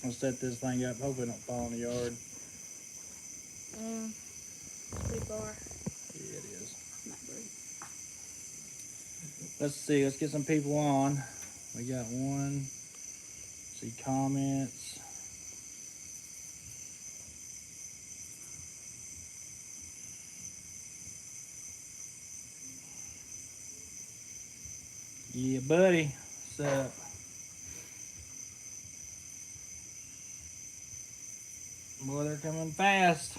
I'll set this thing up. Hopefully it don't fall in the yard. It's pretty far. Yeah, it is. Not great. Let's see. Let's get some people on. We got one. See comments. Yeah, buddy. What's up? Boy, they're coming fast.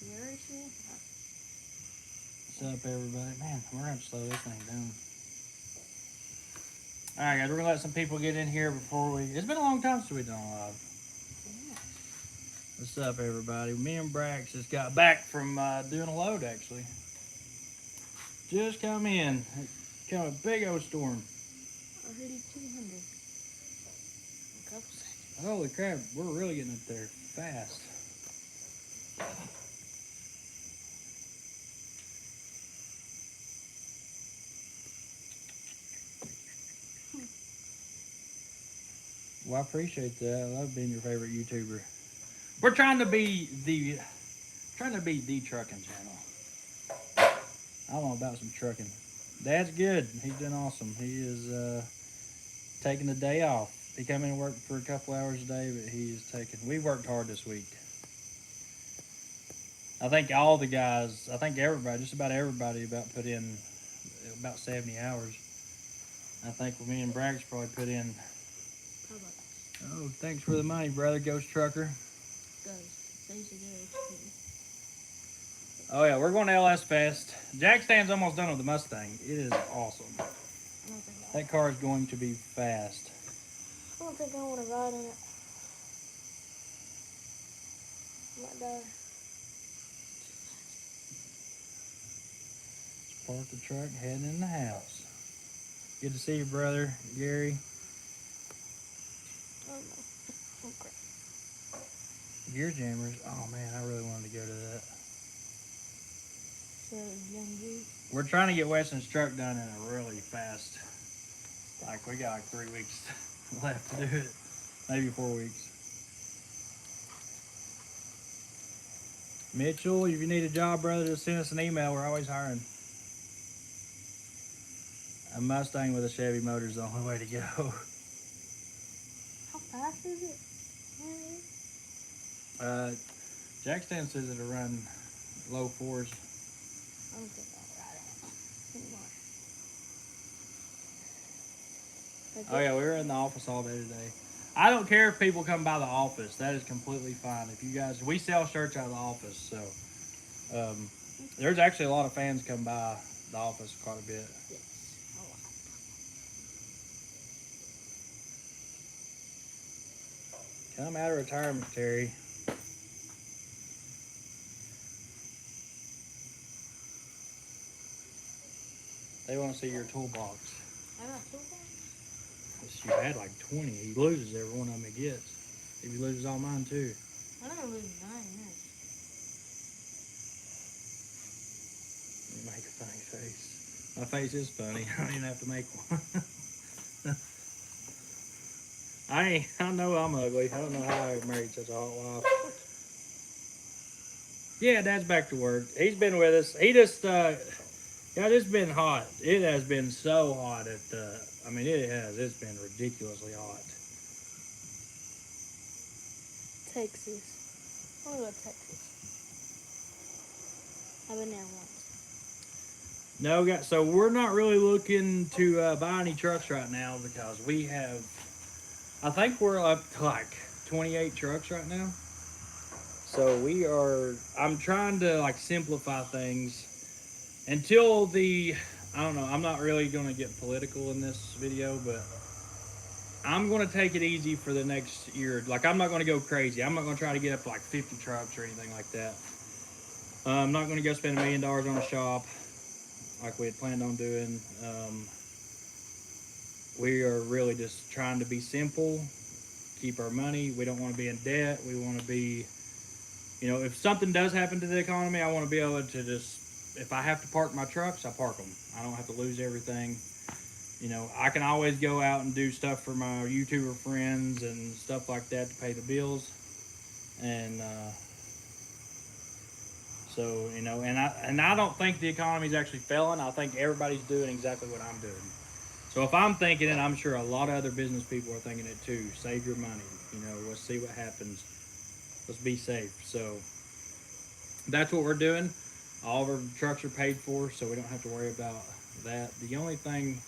Very sure. What's up, everybody? Man, we're going to have to slow this thing down. All right, guys, we're going to let some people get in here before we... It's been a long time since we've done live. What's up, everybody? Me and Brax just got back from doing a load, actually. Just come in. Come a big old storm. Already 200. A couple seconds. Holy crap, we're really getting up there fast. Well, I appreciate that. I love being your favorite YouTuber. We're trying to be the trucking channel. I don't know about some trucking. Dad's good. He's doing awesome. He is taking the day off. He come in and work for a couple hours a day, but he is taking. We worked hard this week. I think all the guys. I think everybody, just about everybody, about put in about 70 hours. I think me and Bragg's probably put in. How about Oh, thanks for the money, brother, Ghost Trucker. goes? Saves the goes. Oh yeah, we're going to LS Fest. Jack Stan's almost done with the Mustang. It is awesome. That car is going to be fast. I don't think I want to ride in it. I might die. Let's park the truck, heading in the house. Good to see you, brother, Gary. Oh no. Oh crap. Gear Jammers. Oh man, I really wanted to go to that. So, young dude. We're trying to get Weston's truck done in a really fast. Like we got like 3 weeks left to do it, maybe 4 weeks. Mitchell, if you need a job, brother, just send us an email. We're always hiring. A Mustang with a Chevy motor is the only way to go. How fast is it? Jack Stan says it'll run low fours. I don't think I'll ride it anymore. Oh yeah, we were in the office all day today. I don't care if people come by the office. That is completely fine. If you guys, we sell shirts out of the office, so there's actually a lot of fans come by the office quite a bit. Yes, a lot. Come out of retirement, Terry. They want to see your toolbox. I got two ones. You had like 20. He loses every one of them he gets. If he loses all mine too. I never lose 9 years. Make a funny face. My face is funny. I don't even have to make one. I know I'm ugly. I don't know how I married such a hot wife. Yeah, Dad's back to work. He's been with us. He just, it's been hot. It has been so hot at I mean, it has. It's been ridiculously hot. Texas. I want to go to Texas. I've been there once. No, so we're not really looking to buy any trucks right now because we have, I think we're up to like 28 trucks right now. So I'm trying to like simplify things until I don't know, I'm not really going to get political in this video, but I'm going to take it easy for the next year. Like, I'm not going to go crazy. I'm not going to try to get up to like 50 trucks or anything like that. I'm not going to go spend $1 million on a shop like we had planned on doing. We are really just trying to be simple, keep our money. We don't want to be in debt. We want to be, if something does happen to the economy, I want to be able to just, if I have to park my trucks, I park them. I don't have to lose everything. You know, I can always go out and do stuff for my YouTuber friends and stuff like that to pay the bills. And so, you know, and I don't think the economy's actually failing. I think everybody's doing exactly what I'm doing. So if I'm thinking it, I'm sure a lot of other business people are thinking it too. Save your money. You know, let's see what happens. Let's be safe. So that's what we're doing. All of our trucks are paid for, so we don't have to worry about that. The only thing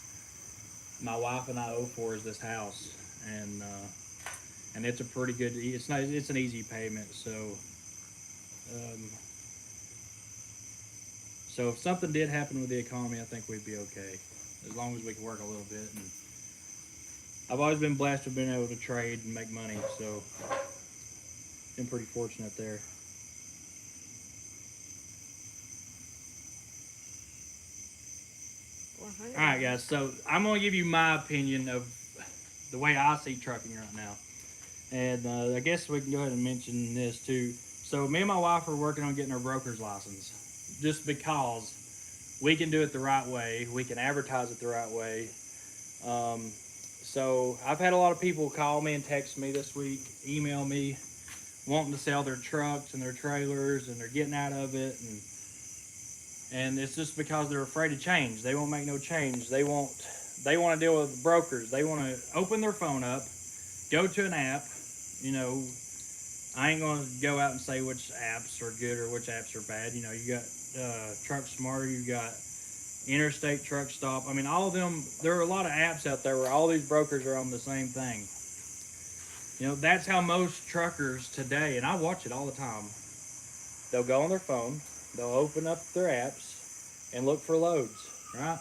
my wife and I owe for is this house, and it's a pretty good. It's an easy payment. Um, so if something did happen with the economy, I think we'd be okay, as long as we can work a little bit. And I've always been blessed with being able to trade and make money, so been pretty fortunate there. All right, guys. So I'm gonna give you my opinion of the way I see trucking right now, and I guess we can go ahead and mention this too. So me and my wife are working on getting our broker's license, just because we can do it the right way. We can advertise it the right way. Um, so I've had a lot of people call me and text me this week, email me, wanting to sell their trucks and their trailers, and they're getting out of it, and it's just because they're afraid of change. They won't make no change. They want to deal with brokers. They want to open their phone up, go to an app. You know, I ain't gonna go out and say which apps are good or which apps are bad. You know, you got Truck Smart, you got Interstate Truck Stop. I mean, all of them. There are a lot of apps out there where all these brokers are on the same thing. You know, that's how most truckers today, and I watch it all the time. They'll go on their phone, they'll open up their apps, and look for loads, right?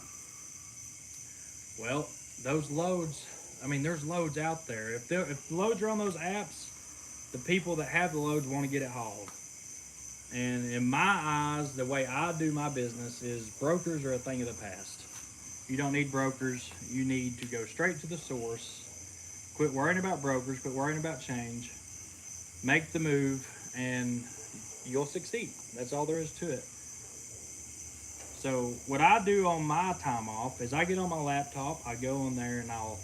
Well, those loads, I mean, there's loads out there. If the loads are on those apps, the people that have the loads want to get it hauled. And in my eyes, the way I do my business is brokers are a thing of the past. You don't need brokers. You need to go straight to the source. Quit worrying about brokers. Quit worrying about change. Make the move, and you'll succeed. That's all there is to it. So what I do on my time off is I get on my laptop, I go on there and I'll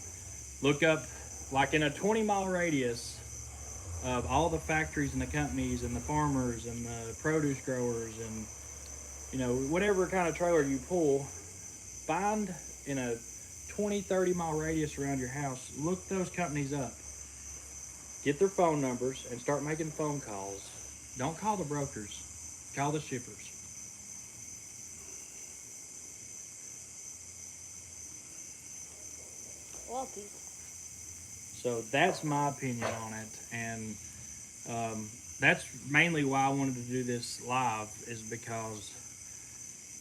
look up, like in a 20-mile radius of all the factories and the companies and the farmers and the produce growers and, you know, whatever kind of trailer you pull, find in a 20-30 mile radius around your house, look those companies up, get their phone numbers and start making phone calls. Don't call the brokers, call the shippers. Lucky. So that's my opinion on it, and that's mainly why I wanted to do this live, is because,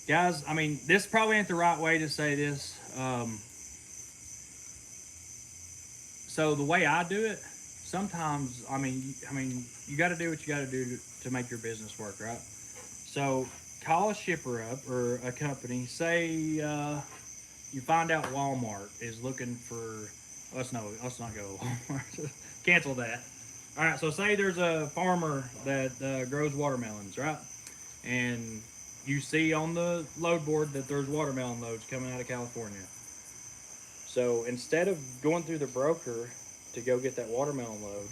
guys, I mean, this probably ain't the right way to say this. So the way I do it, sometimes, I mean, you got to do what you got to do to make your business work, right? So call a shipper up or a company. Say you find out Walmart is looking for. Let's not go Walmart. Cancel that. All right. So say there's a farmer that grows watermelons, right? And you see on the load board that there's watermelon loads coming out of California. So instead of going through the broker to go get that watermelon load,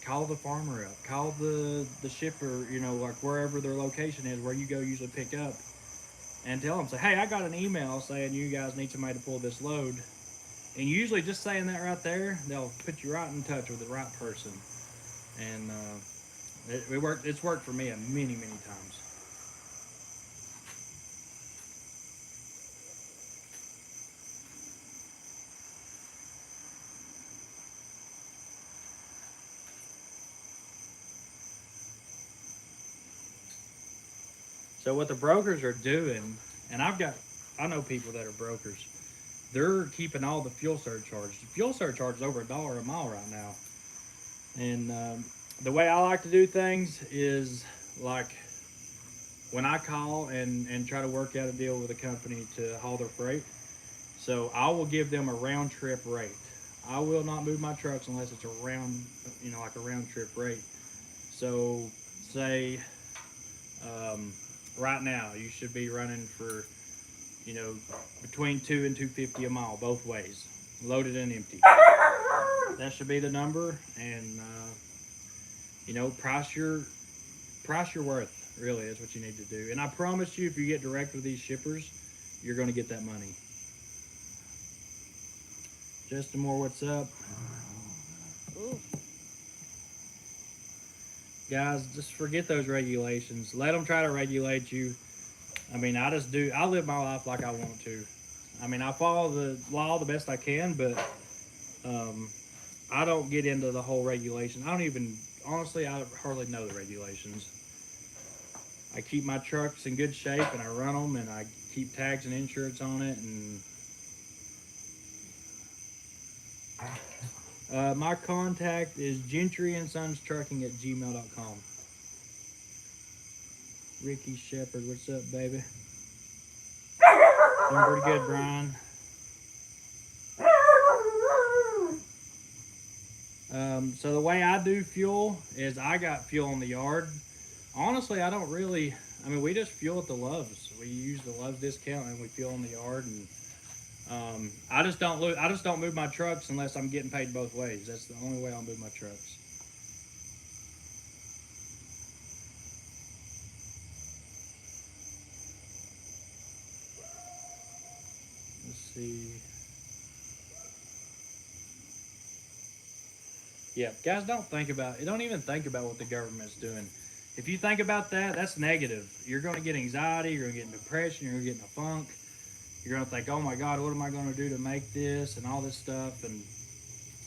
call the farmer up, call the shipper, you know, like wherever their location is, where you go usually pick up, and tell them, say, hey, I got an email saying you guys need somebody to pull this load. And usually just saying that right there, they'll put you right in touch with the right person. And it worked. It's worked for me many times. So what the brokers are doing, and I know people that are brokers. They're keeping all the fuel surcharge. The fuel surcharge is over $1 a mile right now. And the way I like to do things is, like, when I call and try to work out a deal with a company to haul their freight, so I will give them a round trip rate. I will not move my trucks unless it's a round, you know, like a round trip rate. So say right now you should be running for you know, between 2 and 250 a mile both ways, loaded and empty. That should be the number, and you know, price your worth. Really, is what you need to do. And I promise you, if you get direct with these shippers, you're going to get that money. Justin Moore, what's up? Ooh. Guys, just forget those regulations. Let them try to regulate you. I mean, I just do. I live my life like I want to. I mean, I follow the law the best I can, but I don't get into the whole regulation. I don't even, honestly, I hardly know the regulations. I keep my trucks in good shape, and I run them, and I keep tags and insurance on it, and my contact is gentryandSonsTrucking@gmail.com. Ricky Shepherd, what's up, baby? Doing pretty good, Brian. So the way I do fuel is I got fuel in the yard. Honestly, I don't really. I mean, we just fuel at the Loves. We use the Loves discount and we fuel in the yard. And I just don't move my trucks unless I'm getting paid both ways. That's the only way I'll move my trucks. Let's see. Yeah, guys, don't even think about what the government's doing. If you think about that, that's negative. You're going to get anxiety, you're going to get depression, you're going to get in a funk. You're going to think, oh my God, what am I going to do to make this and all this stuff? And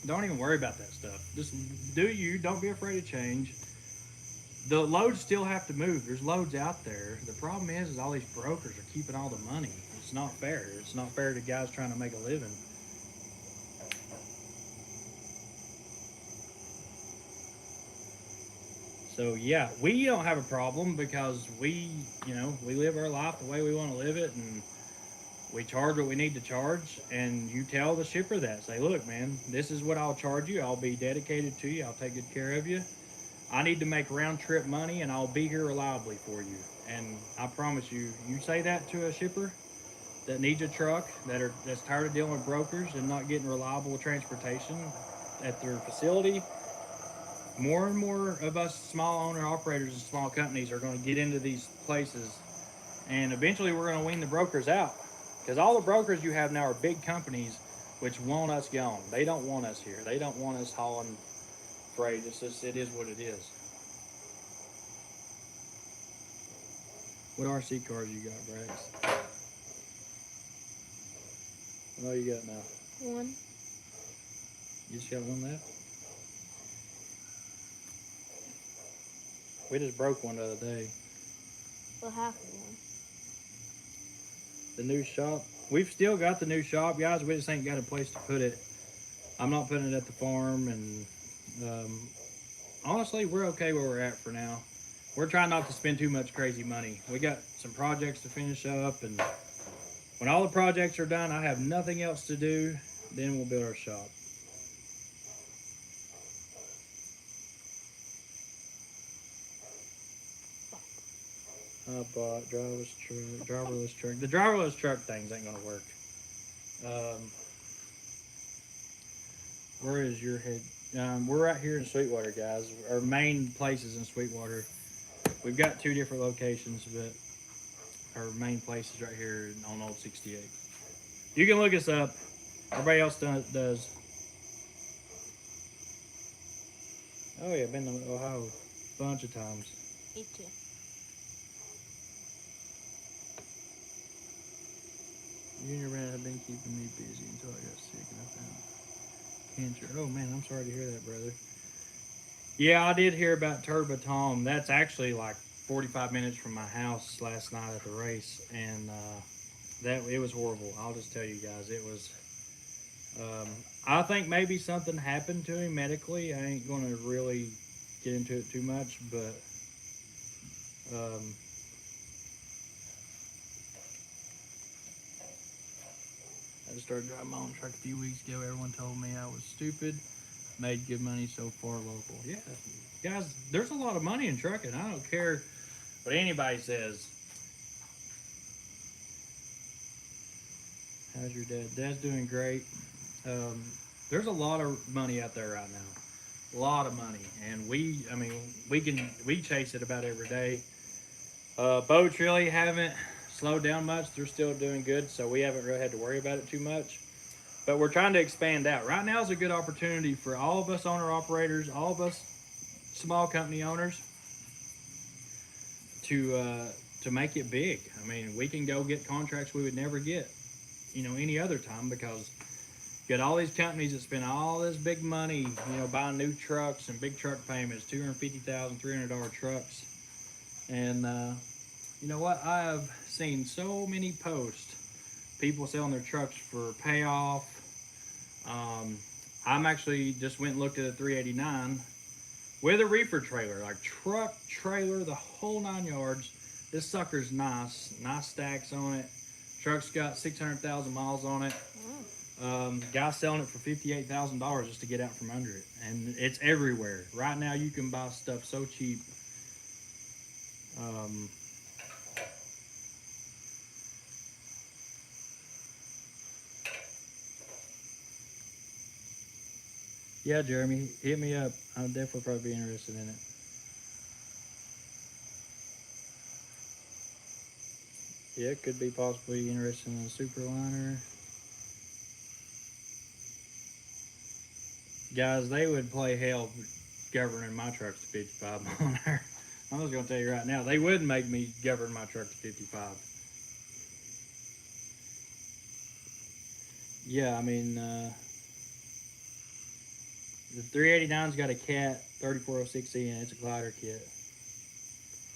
don't even worry about that stuff. Just do you. Don't be afraid of change. The loads still have to move. There's loads out there. The problem is all these brokers are keeping all the money. It's not fair. It's not fair to guys trying to make a living. So yeah, we don't have a problem because we live our life the way we want to live it, and we charge what we need to charge. And you tell the shipper that, say, look, man, this is what I'll charge you. I'll be dedicated to you. I'll take good care of you. I need to make round trip money, and I'll be here reliably for you. And I promise you, you say that to a shipper that needs a truck, that's tired of dealing with brokers and not getting reliable transportation at their facility. More and more of us small owner operators and small companies are going to get into these places, and eventually we're going to wean the brokers out, because all the brokers you have now are big companies which want us gone. They don't want us here. They don't want us hauling freight. It is what it is. What RC cars you got, Brax? What you got now? One. You just got one left? We just broke one the other day. Well, half of one. The new shop. We've still got the new shop, guys. We just ain't got a place to put it. I'm not putting it at the farm, and honestly, we're okay where we're at for now. We're trying not to spend too much crazy money. We got some projects to finish up, and when all the projects are done, I have nothing else to do. Then we'll build our shop. I bought driverless truck. The driverless truck things ain't gonna work. Where is your head? We're right here in Sweetwater, guys. Our main place is in Sweetwater. We've got 2 different locations, but our main place is right here on Old 68. You can look us up. Everybody else does. Oh yeah, been to Ohio a bunch of times. Me too. You and your rant have been keeping me busy until I got sick and I found cancer. Oh man, I'm sorry to hear that, brother. Yeah, I did hear about Turbo Tom. That's actually like 45 minutes from my house last night at the race, and it was horrible. I'll just tell you guys, it was. I think maybe something happened to him medically. I ain't going to really get into it too much, but I just started driving my own truck a few weeks ago. Everyone told me I was stupid. Made good money so far local. Yeah, guys, there's a lot of money in trucking. I don't care what anybody says. How's your dad? Dad's doing great. Um, there's a lot of money out there right now. A lot of money, and I mean, we chase it about every day. Boats really haven't slowed down much. They're still doing good, so we haven't really had to worry about it too much. But we're trying to expand out. Right now is a good opportunity for all of us owner operators, all of us small company owners to make it big. I mean, we can go get contracts we would never get, any other time because you got all these companies that spend all this big money, buying new trucks and big truck payments, $250,000, $300 trucks, and you know what? I have seen so many posts, people selling their trucks for payoff. I'm actually just went and looked at a 389 with a reefer trailer, like truck, trailer, the whole 9 yards. This sucker's nice stacks on it. Truck's got 600,000 miles on it. Guy's selling it for $58,000 just to get out from under it, and it's everywhere. Right now, you can buy stuff so cheap. Yeah, Jeremy, hit me up. I'll definitely probably be interested in it. Yeah, could be possibly interested in a superliner. Guys, they would play hell governing my trucks to 55 on there. I was going to tell you right now, they would make me govern my truck to 55. Yeah, I mean, the 389's got a Cat 3406E and it's a glider kit.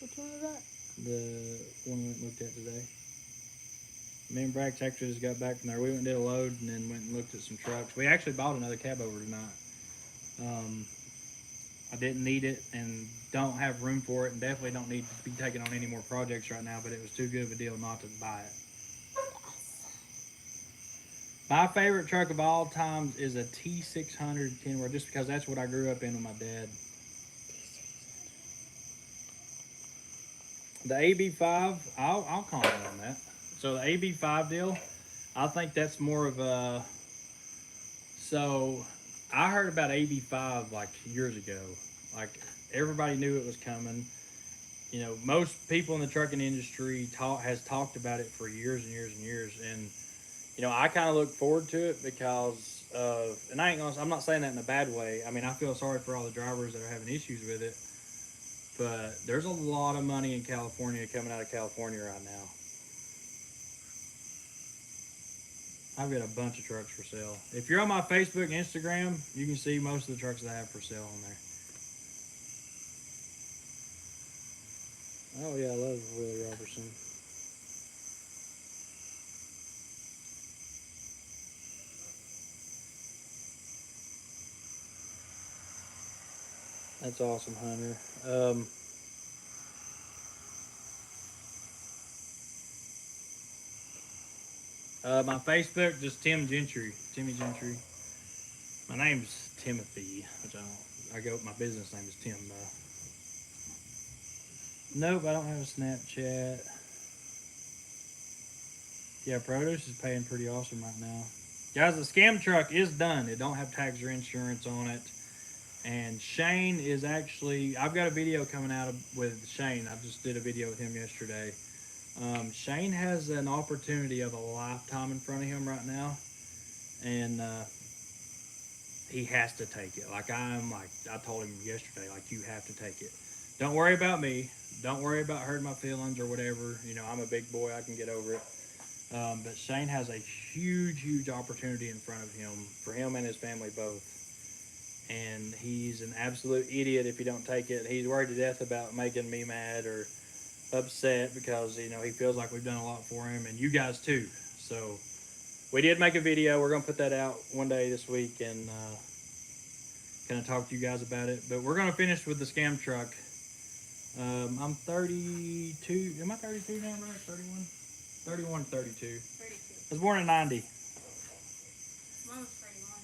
Which one is that? The one we went and looked at today. Me and Braxton actually just got back from there. We went and did a load and then went and looked at some trucks. We actually bought another cab over tonight. I didn't need it and don't have room for it and definitely don't need to be taking on any more projects right now, but it was too good of a deal not to buy it. My favorite truck of all times is a T600 Kenworth, just because that's what I grew up in with my dad. The AB5, I'll comment on that. So the AB5 deal, I think that's more of a... So I heard about AB5 like years ago. Like everybody knew it was coming. Most people in the trucking industry has talked about it for years and years and years. And I kind of look forward to it because of, and I'm not saying that in a bad way. I mean, I feel sorry for all the drivers that are having issues with it, but there's a lot of money in California coming out of California right now. I've got a bunch of trucks for sale. If you're on my Facebook and Instagram, you can see most of the trucks that I have for sale on there. Oh yeah, I love Willie Robertson. That's awesome, Hunter. My Facebook, just Tim Gentry. Timmy Gentry. My name's Timothy, which I go. My business name is Tim. Nope, I don't have a Snapchat. Yeah, produce is paying pretty awesome right now. Guys, the scam truck is done. It don't have tags or insurance on it. And Shane is actually, I've got a video coming out with Shane. I just did a video with him yesterday. Shane has an opportunity of a lifetime in front of him right now. And he has to take it. I told him yesterday, you have to take it. Don't worry about me. Don't worry about hurting my feelings or whatever. I'm a big boy. I can get over it. But Shane has a huge, huge opportunity in front of him, for him and his family both. And he's an absolute idiot if you don't take it. He's worried to death about making me mad or upset because, he feels like we've done a lot for him, and you guys too. So we did make a video. We're going to put that out one day this week and kind of talk to you guys about it. But we're going to finish with the scam truck. I'm 32. Am I 32 now, right? 31? 31, 32. 32. I was born in 90. Mine was 31.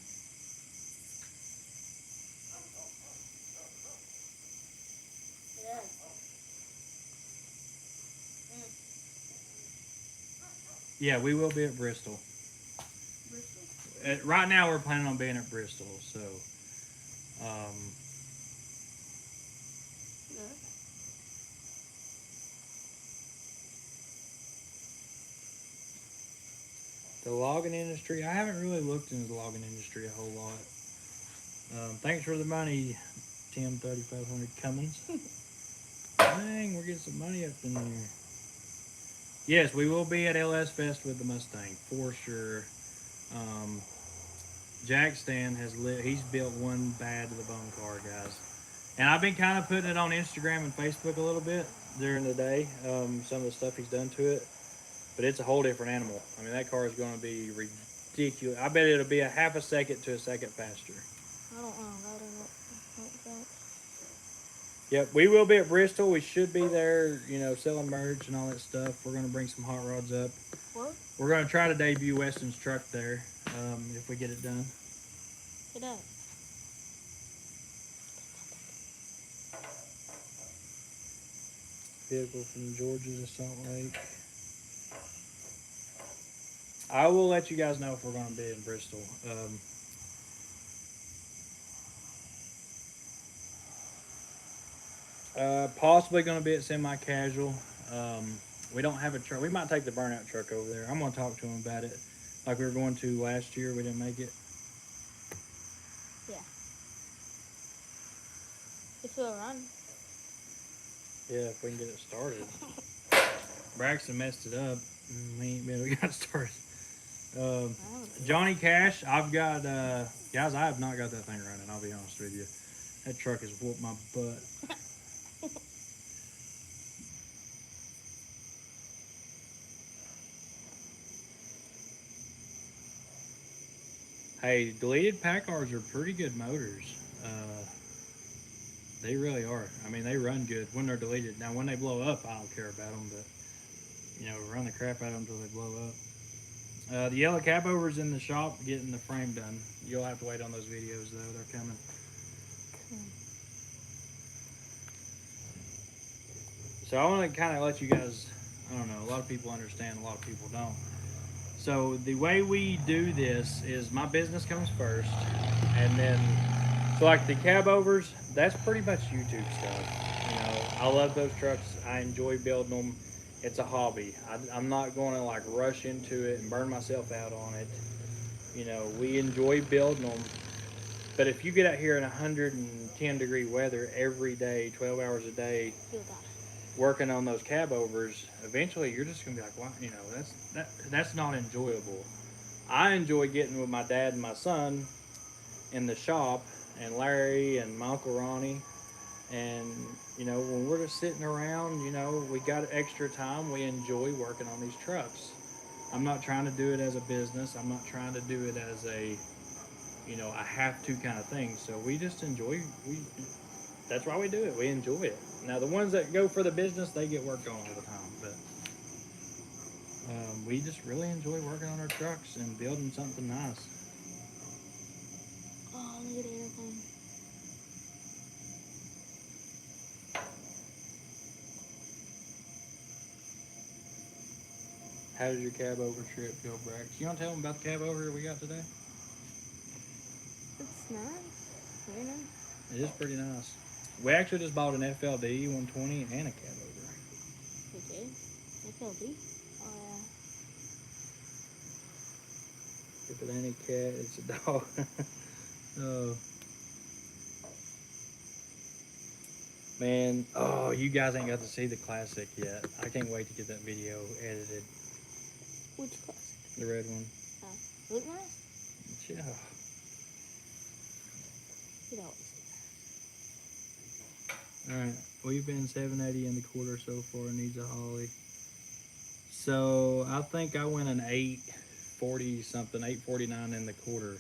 Yeah. Yeah, we will be at Bristol. right now we're planning on being at Bristol. So, Yeah. the logging industry, I haven't really looked into the logging industry a whole lot. Thanks for the money, Tim 3500 Cummins. Dang, we're getting some money up in here. Yes, we will be at LS Fest with the Mustang for sure. Um, Jack Stan he's built one bad to the bone car, guys. And I've been kind of putting it on Instagram and Facebook a little bit during the day. Some of the stuff he's done to it, but it's a whole different animal. I mean, that car is going to be ridiculous. I bet it'll be a half a second to a second faster. I don't know. I don't know. Yep, we will be at Bristol. We should be there, selling merch and all that stuff. We're going to bring some hot rods up. What? We're going to try to debut Weston's truck there if we get it done. Get up. Vehicle from Georgia to Salt Lake. I will let you guys know if we're going to be in Bristol. Possibly going to be at semi-casual. We don't have a truck. We might take the burnout truck over there. I'm going to talk to him about it. Like we were going to last year. We didn't make it. Yeah. If it'll run. Yeah, if we can get it started. Braxton messed it up. We got started. Johnny Cash, I've got, guys, I have not got that thing running. I'll be honest with you. That truck has whooped my butt. Hey, deleted Packards are pretty good motors. They really are. I mean, they run good when they're deleted. Now, when they blow up, I don't care about them, but, run the crap out of them until they blow up. The yellow cab over's in the shop getting the frame done. You'll have to wait on those videos, though. They're coming. So I want to kind of let you guys, I don't know, a lot of people understand, a lot of people don't. So the way we do this is my business comes first, and then, so like the cab overs, that's pretty much YouTube stuff. I love those trucks. I enjoy building them. It's a hobby. I'm not going to like rush into it and burn myself out on it. We enjoy building them. But if you get out here in 110-degree weather every day, 12 hours a day, working on those cab overs, eventually you're just gonna be like, wow, that's not enjoyable. I enjoy getting with my dad and my son in the shop, and Larry and my Uncle Ronnie, and when we're just sitting around, we got extra time, we enjoy working on these trucks. I'm not trying to do it as a business. I'm not trying to do it as a I have to kind of thing. So we just enjoy. That's why we do it. We enjoy it. Now the ones that go for the business, they get worked on all the time. But we just really enjoy working on our trucks and building something nice. Oh, look at the airplane. How did your cab over trip go, Brax? You want to tell them about the cab over we got today? It's nice. Very nice. It is pretty nice. We actually just bought an FLD 120 and a cab over. We did? FLD? Oh, yeah. If it ain't a cat, it's a dog. Oh. Man, you guys ain't got to see the classic yet. I can't wait to get that video edited. Which classic? The red one. Oh, look nice? Yeah. You don't see that. Alright, we've been 780 in the quarter so far, needs a Holly. So, I think I went an 840 something, 849 in the quarter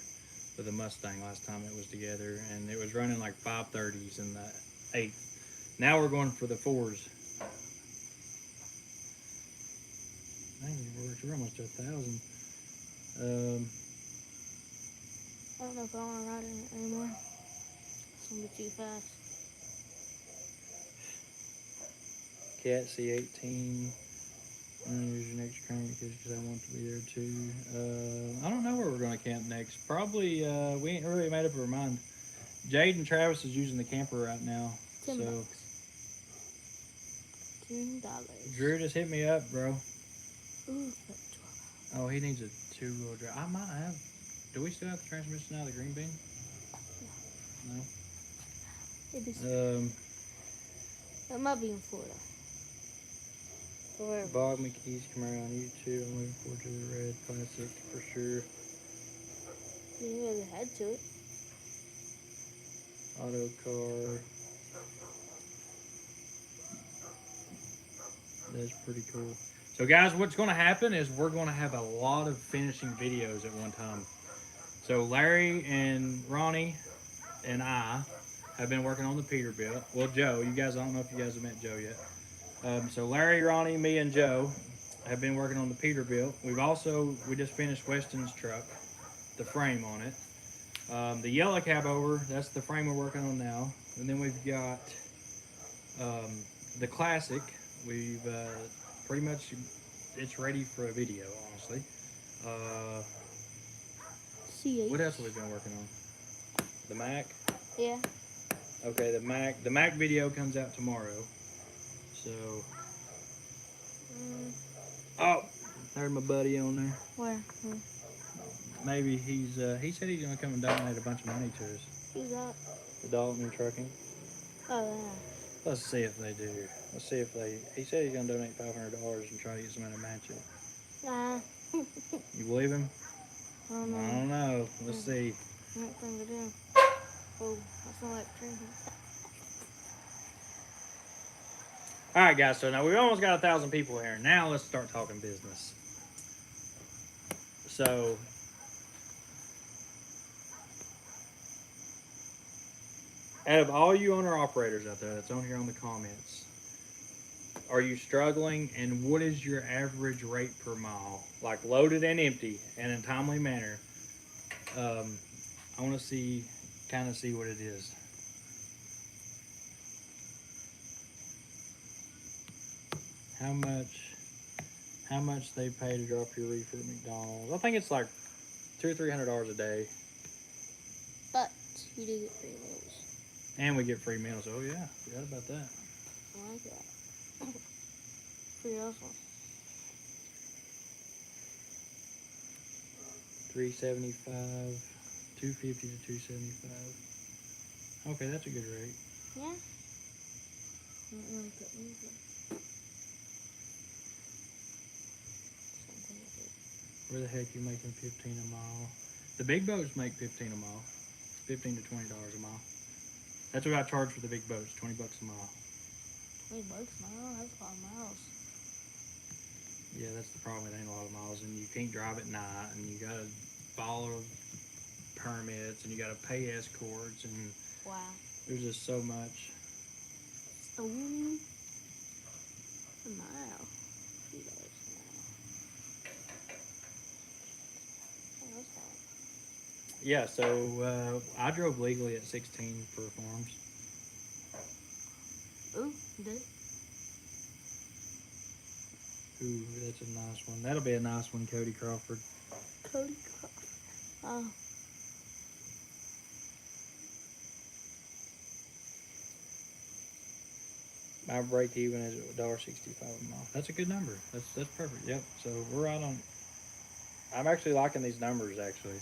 with the Mustang last time it was together, and it was running like 530s in the 8th. Now we're going for the 4s. We're almost to 1,000. I don't know if I want to ride in it anymore. It's going to be too fast. Cat C18. And here's your next crank because I want to be there too. I don't know where we're going to camp next. Probably, we ain't really made up our mind. Jade and Travis is using the camper right now. $10. So $10. Drew just hit me up, bro. Ooh, Oh, he needs a 2-wheel drive. I might have. Do we still have the transmission out of the green bean? No. It might be in Florida. Or Bob McKee's Camaro on YouTube. I'm looking forward to the red classic for sure. you really head to it. Auto car. That's pretty cool. So guys, what's going to happen is we're going to have a lot of finishing videos at one time. So Larry and Ronnie and I have been working on the Peterbilt. Well, Joe, you guys, I don't know if you guys have met Joe yet. So Larry, Ronnie, me, and Joe have been working on the Peterbilt. We just finished Weston's truck, the frame on it. The yellow cab over, that's the frame we're working on now. And then we've got the classic. We've pretty much, it's ready for a video, honestly. CH. What else have we been working on? The Mac? Yeah. Okay, the Mac video comes out tomorrow. So, oh, there's my buddy on there. Where? Maybe he said he's gonna come and donate a bunch of money to us. Who's that? The Dalton Trucking. Oh, yeah. Let's see if they do. Let's see if they. He said he's gonna donate $500 and try to get somebody to match it. Nah. You believe him? I don't know. I don't know. Let's see. I don't think I do. Oh, that's not like drinking. All right, guys. So now we've almost got 1,000 people here. Now let's start talking business. So, out of all you owner-operators out there that's on here on the comments, are you struggling, and what is your average rate per mile? Like loaded and empty and in a timely manner. I want to kind of see what it is. How much they pay to drop your reefer at McDonald's? I think it's like $200 or $300 a day. But you do get free meals. And we get free meals. Oh yeah, forgot about that. I like that. Pretty awesome. $375, $250 to $275. Okay, that's a good rate. Yeah. I don't like that either. Where the heck you making 15 a mile? The big boats make 15 a mile, $15 to $20 a mile. That's what I charge for the big boats, $20 a mile. $20 a mile? That's a lot of miles. Yeah, that's the problem. It ain't a lot of miles, and you can't drive at night, and you gotta follow permits, and you gotta pay escorts, and wow, there's just so much. A mile. $2 a mile. Oh, that's hard. Yeah, so I drove legally at 16 for farms. Ooh, you did? Ooh, that's a nice one. That'll be a nice one, Cody Crawford. Cody Crawford. Oh. My break even is $1.65 a mile. That's a good number. That's perfect. Yep. So we're right on. I'm actually liking these numbers actually.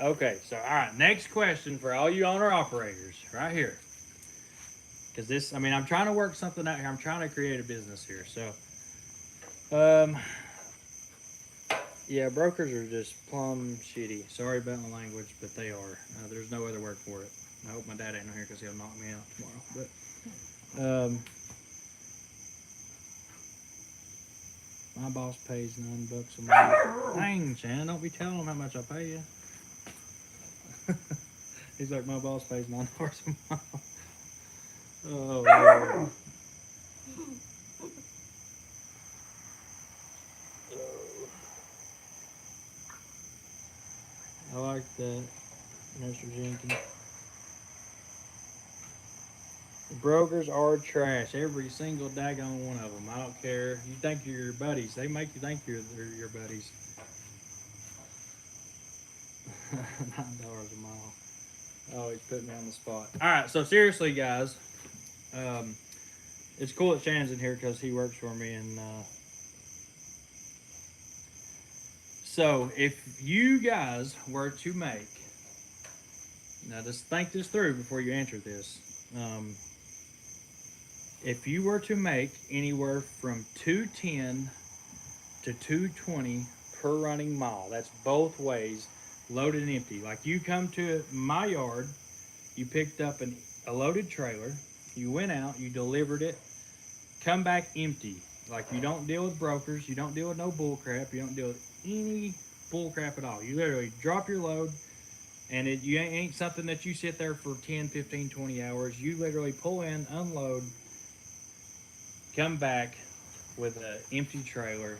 Okay, so all right, next question for all you owner operators right here. Because this, I mean, I'm trying to work something out here. I'm trying to create a business here. So, yeah, brokers are just plumb shitty. Sorry about my language, but they are. There's no other word for it. I hope my dad ain't here because he'll knock me out tomorrow. But my boss pays $9 a month. Dang, Shannon, don't be telling him how much I pay you. He's like, my boss pays $9 a month. Oh, Lord. I like that, Mr. Jenkins. Brokers are trash. Every single daggone one of them. I don't care. You think you're your buddies. They make you think they're your buddies. $9 a mile. Oh, he's putting me on the spot. All right, so seriously, guys, um, it's cool that Shannon's in here because he works for me. And so, if you guys were to make, now just think this through before you answer this. If you were to make anywhere from 210 to 220 per running mile, that's both ways, loaded and empty. Like you come to my yard, you picked up a loaded trailer, you went out, you delivered it, come back empty. Like you don't deal with brokers, you don't deal with no bull crap, you don't deal with any bull crap at all. You literally drop your load, and you ain't something that you sit there for 10, 15, 20 hours. You literally pull in, unload, come back with an empty trailer,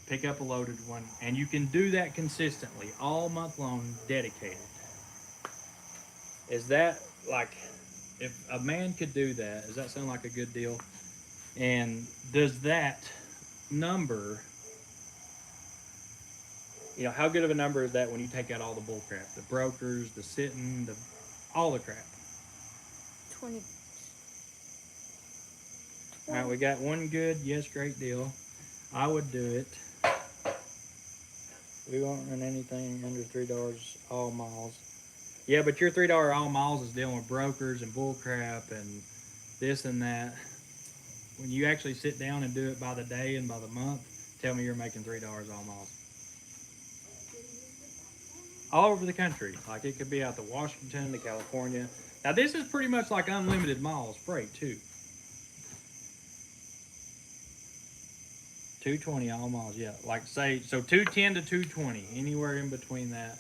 pick up a loaded one, and you can do that consistently all month long, dedicated. Is that like, if a man could do that, does that sound like a good deal? And does that number, how good of a number is that when you take out all the bull crap, the brokers, the sitting, all the crap? 20. All right, we got one good, yes, great deal. I would do it. We won't run anything under $3 all miles. Yeah, but your $3 all miles is dealing with brokers and bull crap and this and that. When you actually sit down and do it by the day and by the month, tell me you're making $3 all miles. All over the country. Like it could be out to Washington, to California. Now this is pretty much like unlimited miles freight too. 220 all miles, yeah. Like say, so 210 to 220, anywhere in between that.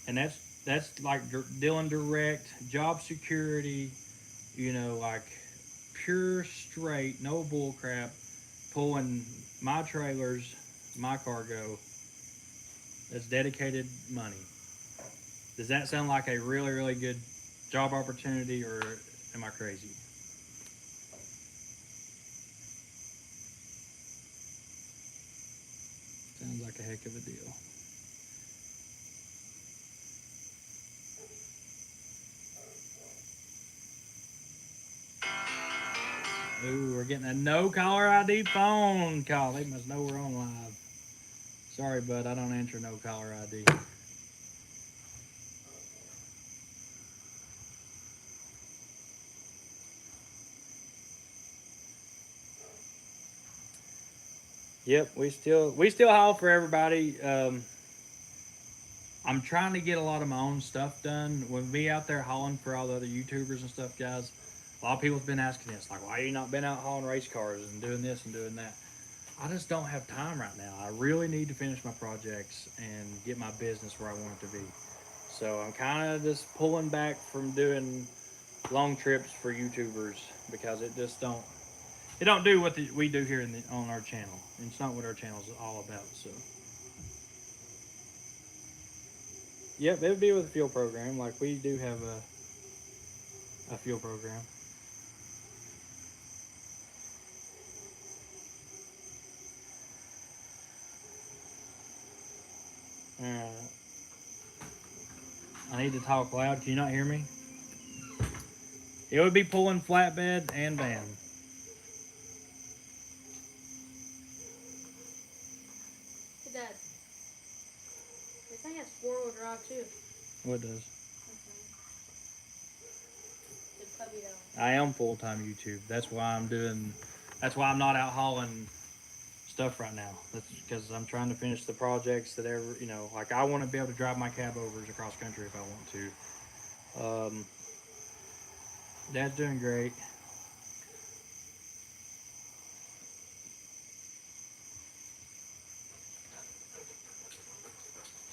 And that's like dealing direct, job security, like pure straight, no bull crap, pulling my trailers, my cargo. That's dedicated money. Does that sound like a really, really good job opportunity, or am I crazy? Sounds like a heck of a deal. Ooh, we're getting a no caller ID phone call. They must know we're on live. Sorry, bud, I don't answer no caller ID. Yep, we still haul for everybody. I'm trying to get a lot of my own stuff done. With me out there hauling for all the other YouTubers and stuff, guys, a lot of people's been asking this, like, why you not been out hauling race cars and doing this and doing that? I just don't have time right now. I really need to finish my projects and get my business where I want it to be. So I'm kind of just pulling back from doing long trips for YouTubers because it just don't do what we do here on our channel. It's not what our channel is all about. So, yep, it would be with a fuel program. Like we do have a fuel program. I need to talk loud. Can you not hear me? It would be pulling flatbed and van. Hey, Dad. This thing has four-wheel drive too. What does? The puppy dog. I am full-time YouTube. That's why I'm not out hauling stuff right now. That's because I'm trying to finish the projects that like I want to be able to drive my cab overs across country if I want to. Dad's doing great.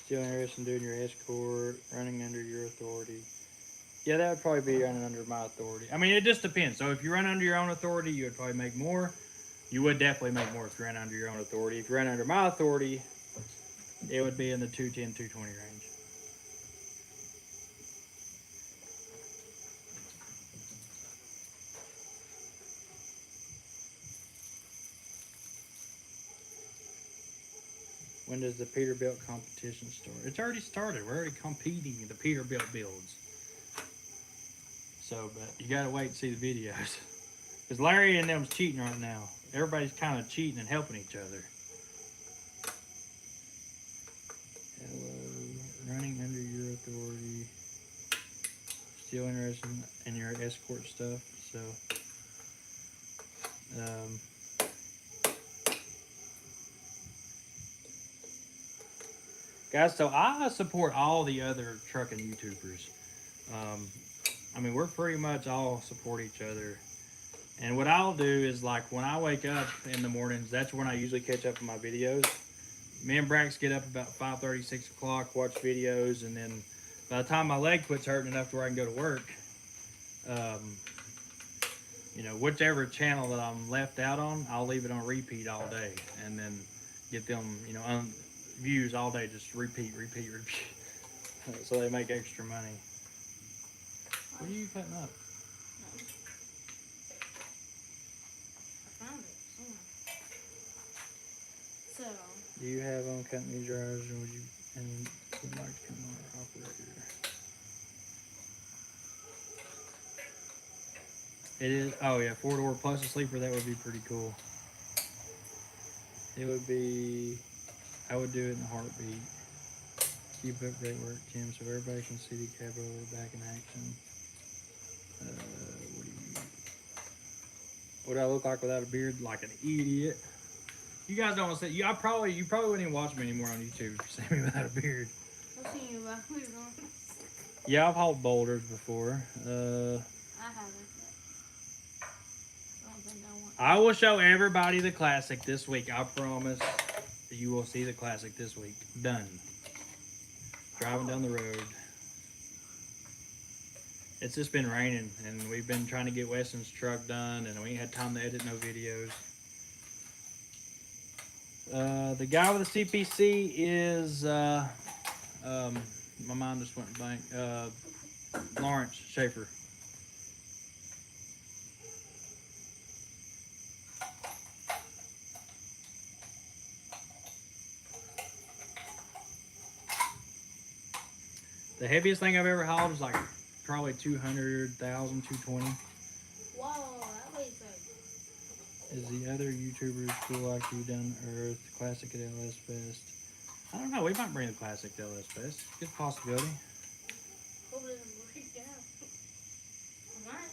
Still interested in doing your escort, running under your authority. Yeah, that would probably be running under my authority. I mean, it just depends. So if you run under your own authority, you would probably make more. You would definitely make more if you ran under your own authority. If you ran under my authority, it would be in the 210, 220 range. When does the Peterbilt competition start? It's already started. We're already competing in the Peterbilt builds. So, but you gotta wait and see the videos. Because Larry and them's cheating right now. Everybody's kind of cheating and helping each other. Hello. Running under your authority. Still interested in your escort stuff. So, guys, so I support all the other trucking YouTubers. I mean, we're pretty much all support each other. And what I'll do is, like, when I wake up in the mornings, that's when I usually catch up on my videos. Me and Brax get up about 5:30, 6 o'clock, watch videos, and then by the time my leg quits hurting enough to where I can go to work, you know, whichever channel that I'm left out on, I'll leave it on repeat all day, and then get them, you know, views all day, just repeat, so they make extra money. What are you cutting up? I found it somewhere. So. Do you have on company drivers, or would you and would like to come on operator? It is. Oh yeah, 4-door plus a sleeper. That would be pretty cool. It would be. I would do it in a heartbeat. Keep up great work, Tim, so everybody can see the cabriolet back in action. What do I look like without a beard? Like an idiot. You guys don't want to see. You probably wouldn't even watch me anymore on YouTube if you see me without a beard. I've seen you about weird ones. Yeah, I've hauled boulders before. I haven't. I don't think I want. I will show everybody the classic this week. I promise you will see the classic this week. Done. Driving down the road. It's just been raining, and we've been trying to get Weston's truck done, and we ain't had time to edit no videos. The guy with the CPC is, my mind just went blank, Lawrence Schaefer. The heaviest thing I've ever hauled was like probably 200,000, 220. Whoa, that weighs like. Is the other YouTubers cool like you down to earth? Classic at LS Fest. I don't know. We might bring the classic to LS Fest. Good possibility. Hope it doesn't break down. I might.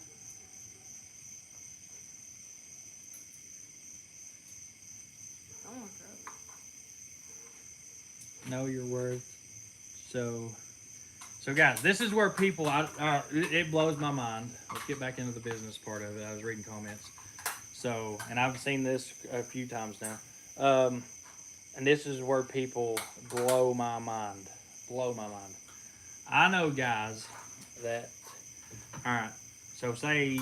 I want to. Know your worth. So guys, this is where people, it blows my mind. Let's get back into the business part of it. I was reading comments. So, and I've seen this a few times now. And this is where people blow my mind. Blow my mind. I know guys that, all right, so say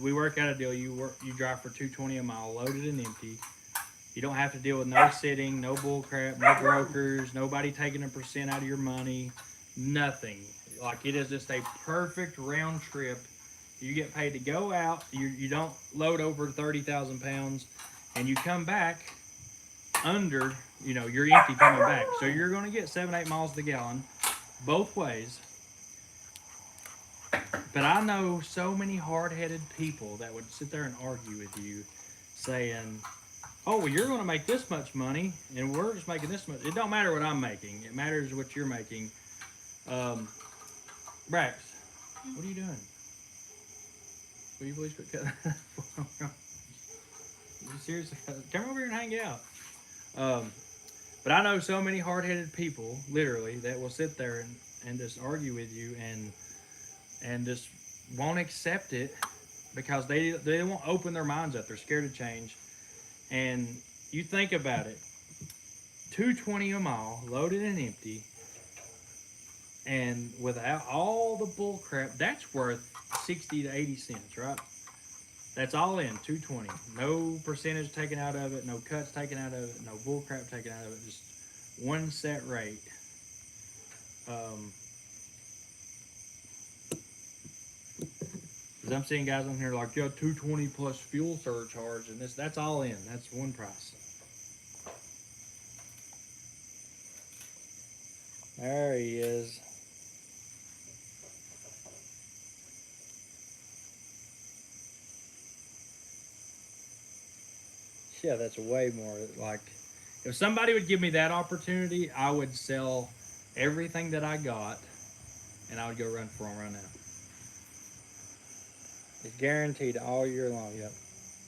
we work out a deal, you drive for $220 a mile, loaded and empty. You don't have to deal with no sitting, no bull crap, no brokers, nobody taking a percent out of your money. Nothing. Like, it is just a perfect round trip. You get paid to go out. You don't load over 30,000 pounds, and you come back under. You know, you're empty coming back, so you're going to get 7-8 miles to the gallon, both ways. But I know so many hard-headed people that would sit there and argue with you, saying, "Oh, well, you're going to make this much money, and we're just making this much." It don't matter what I'm making. It matters what you're making. Brax, what are you doing? Will you please quit cutting that? You seriously? Come over here and hang out. But I know so many hard-headed people, literally, that will sit there and just argue with you and just won't accept it because they won't open their minds up. They're scared to change. And you think about it, $220 a mile, loaded and empty, and without all the bull crap, that's worth 60 to 80 cents, right? That's all in, $220. No percentage taken out of it, no cuts taken out of it, no bull crap taken out of it, just one set rate. Because I'm seeing guys on here like, yeah, $220 plus fuel surcharge, and that's all in. That's one price. There he is. Yeah, that's way more. Like, if somebody would give me that opportunity, I would sell everything that I got, and I would go run for them right now. It's guaranteed all year long. Yep.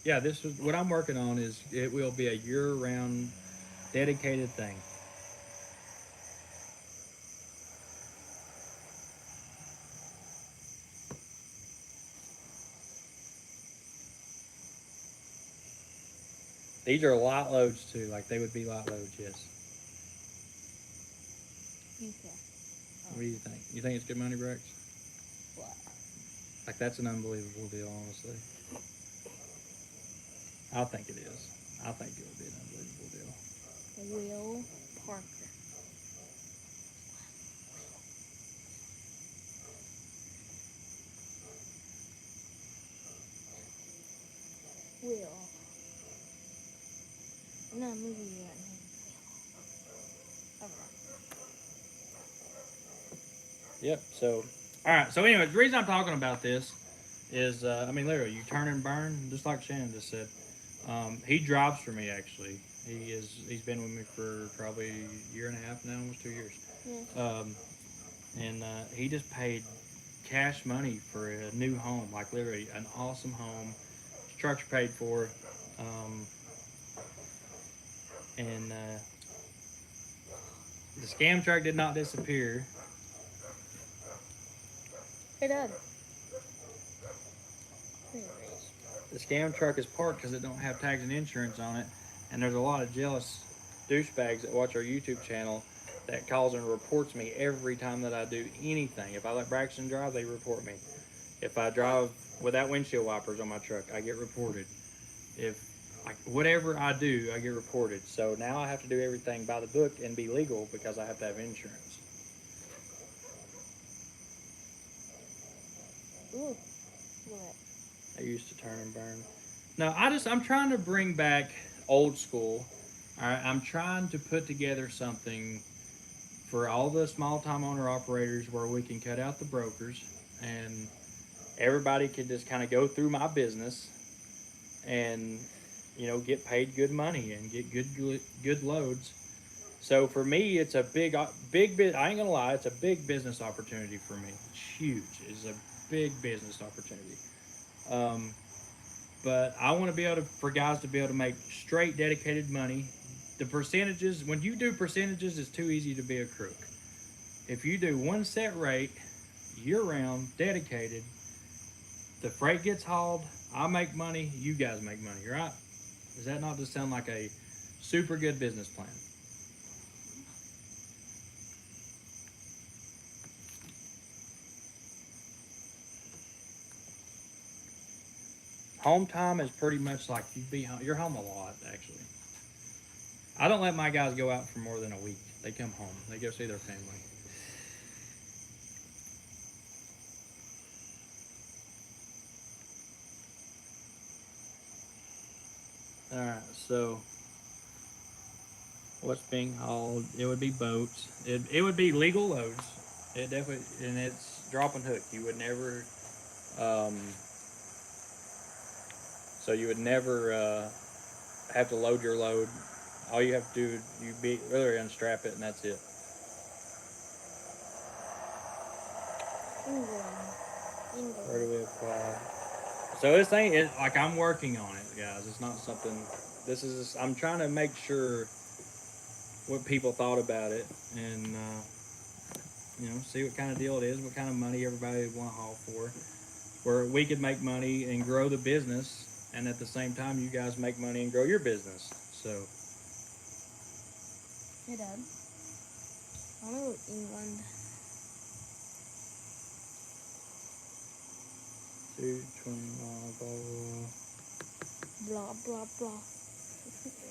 Yeah, this is what I'm working on. Is it will be a year-round dedicated thing. These are light loads too. Like they would be light loads. Yes. Okay. What do you think? You think it's good money, Brax? What? Like that's an unbelievable deal, honestly. I think it is. I think it would be an unbelievable deal. Will Parker. Will. I'm not moving you right now. Okay. Yep. So, all right. So, anyway, the reason I'm talking about this is, I mean, literally, you turn and burn, just like Shannon just said. He drives for me actually. He's been with me for probably a year and a half now, almost 2 years. Yeah. And he just paid cash money for a new home, like literally an awesome home. His trucks are paid for, um, and the scam truck did not disappear. It did. The scam truck is parked because it don't have tags and insurance on it, and there's a lot of jealous douchebags that watch our YouTube channel that calls and reports me every time that I do anything. If I let Braxton drive, they report me. If I drive without windshield wipers on my truck, I get reported. If whatever I do, I get reported. So now I have to do everything by the book and be legal because I have to have insurance. Ooh. What? I used to turn and burn. No, I'm trying to bring back old school. All right, I'm trying to put together something for all the small time owner operators where we can cut out the brokers and everybody can just kind of go through my business and get paid good money and get good loads. So for me, it's a big bit. I ain't gonna lie, it's a big business opportunity for me. It's huge. It's a big business opportunity. Um, but I want to be able to for guys to be able to make straight dedicated money. The percentages when you do percentages, it's too easy to be a crook. If you do one set rate, year round, dedicated, the freight gets hauled, I make money, you guys make money, right? Does that not just sound like a super good business plan? Home time is pretty much like you're home a lot, actually. I don't let my guys go out for more than a week. They come home. They go see their family. All right, so what's being hauled? It would be boats. It would be legal loads. It definitely, and it's drop and hook. You would never, um, so you would never have to load your load. All you have to do, you really unstrap it, and that's it. England. Where do we apply? So this thing is like I'm working on it, guys. It's not something. This is. I'm trying to make sure what people thought about it, and see what kind of deal it is, what kind of money everybody would want to haul for, where we could make money and grow the business, and at the same time, you guys make money and grow your business. So. Hey, Dad. I want to go to England. 220 Blah, blah, blah.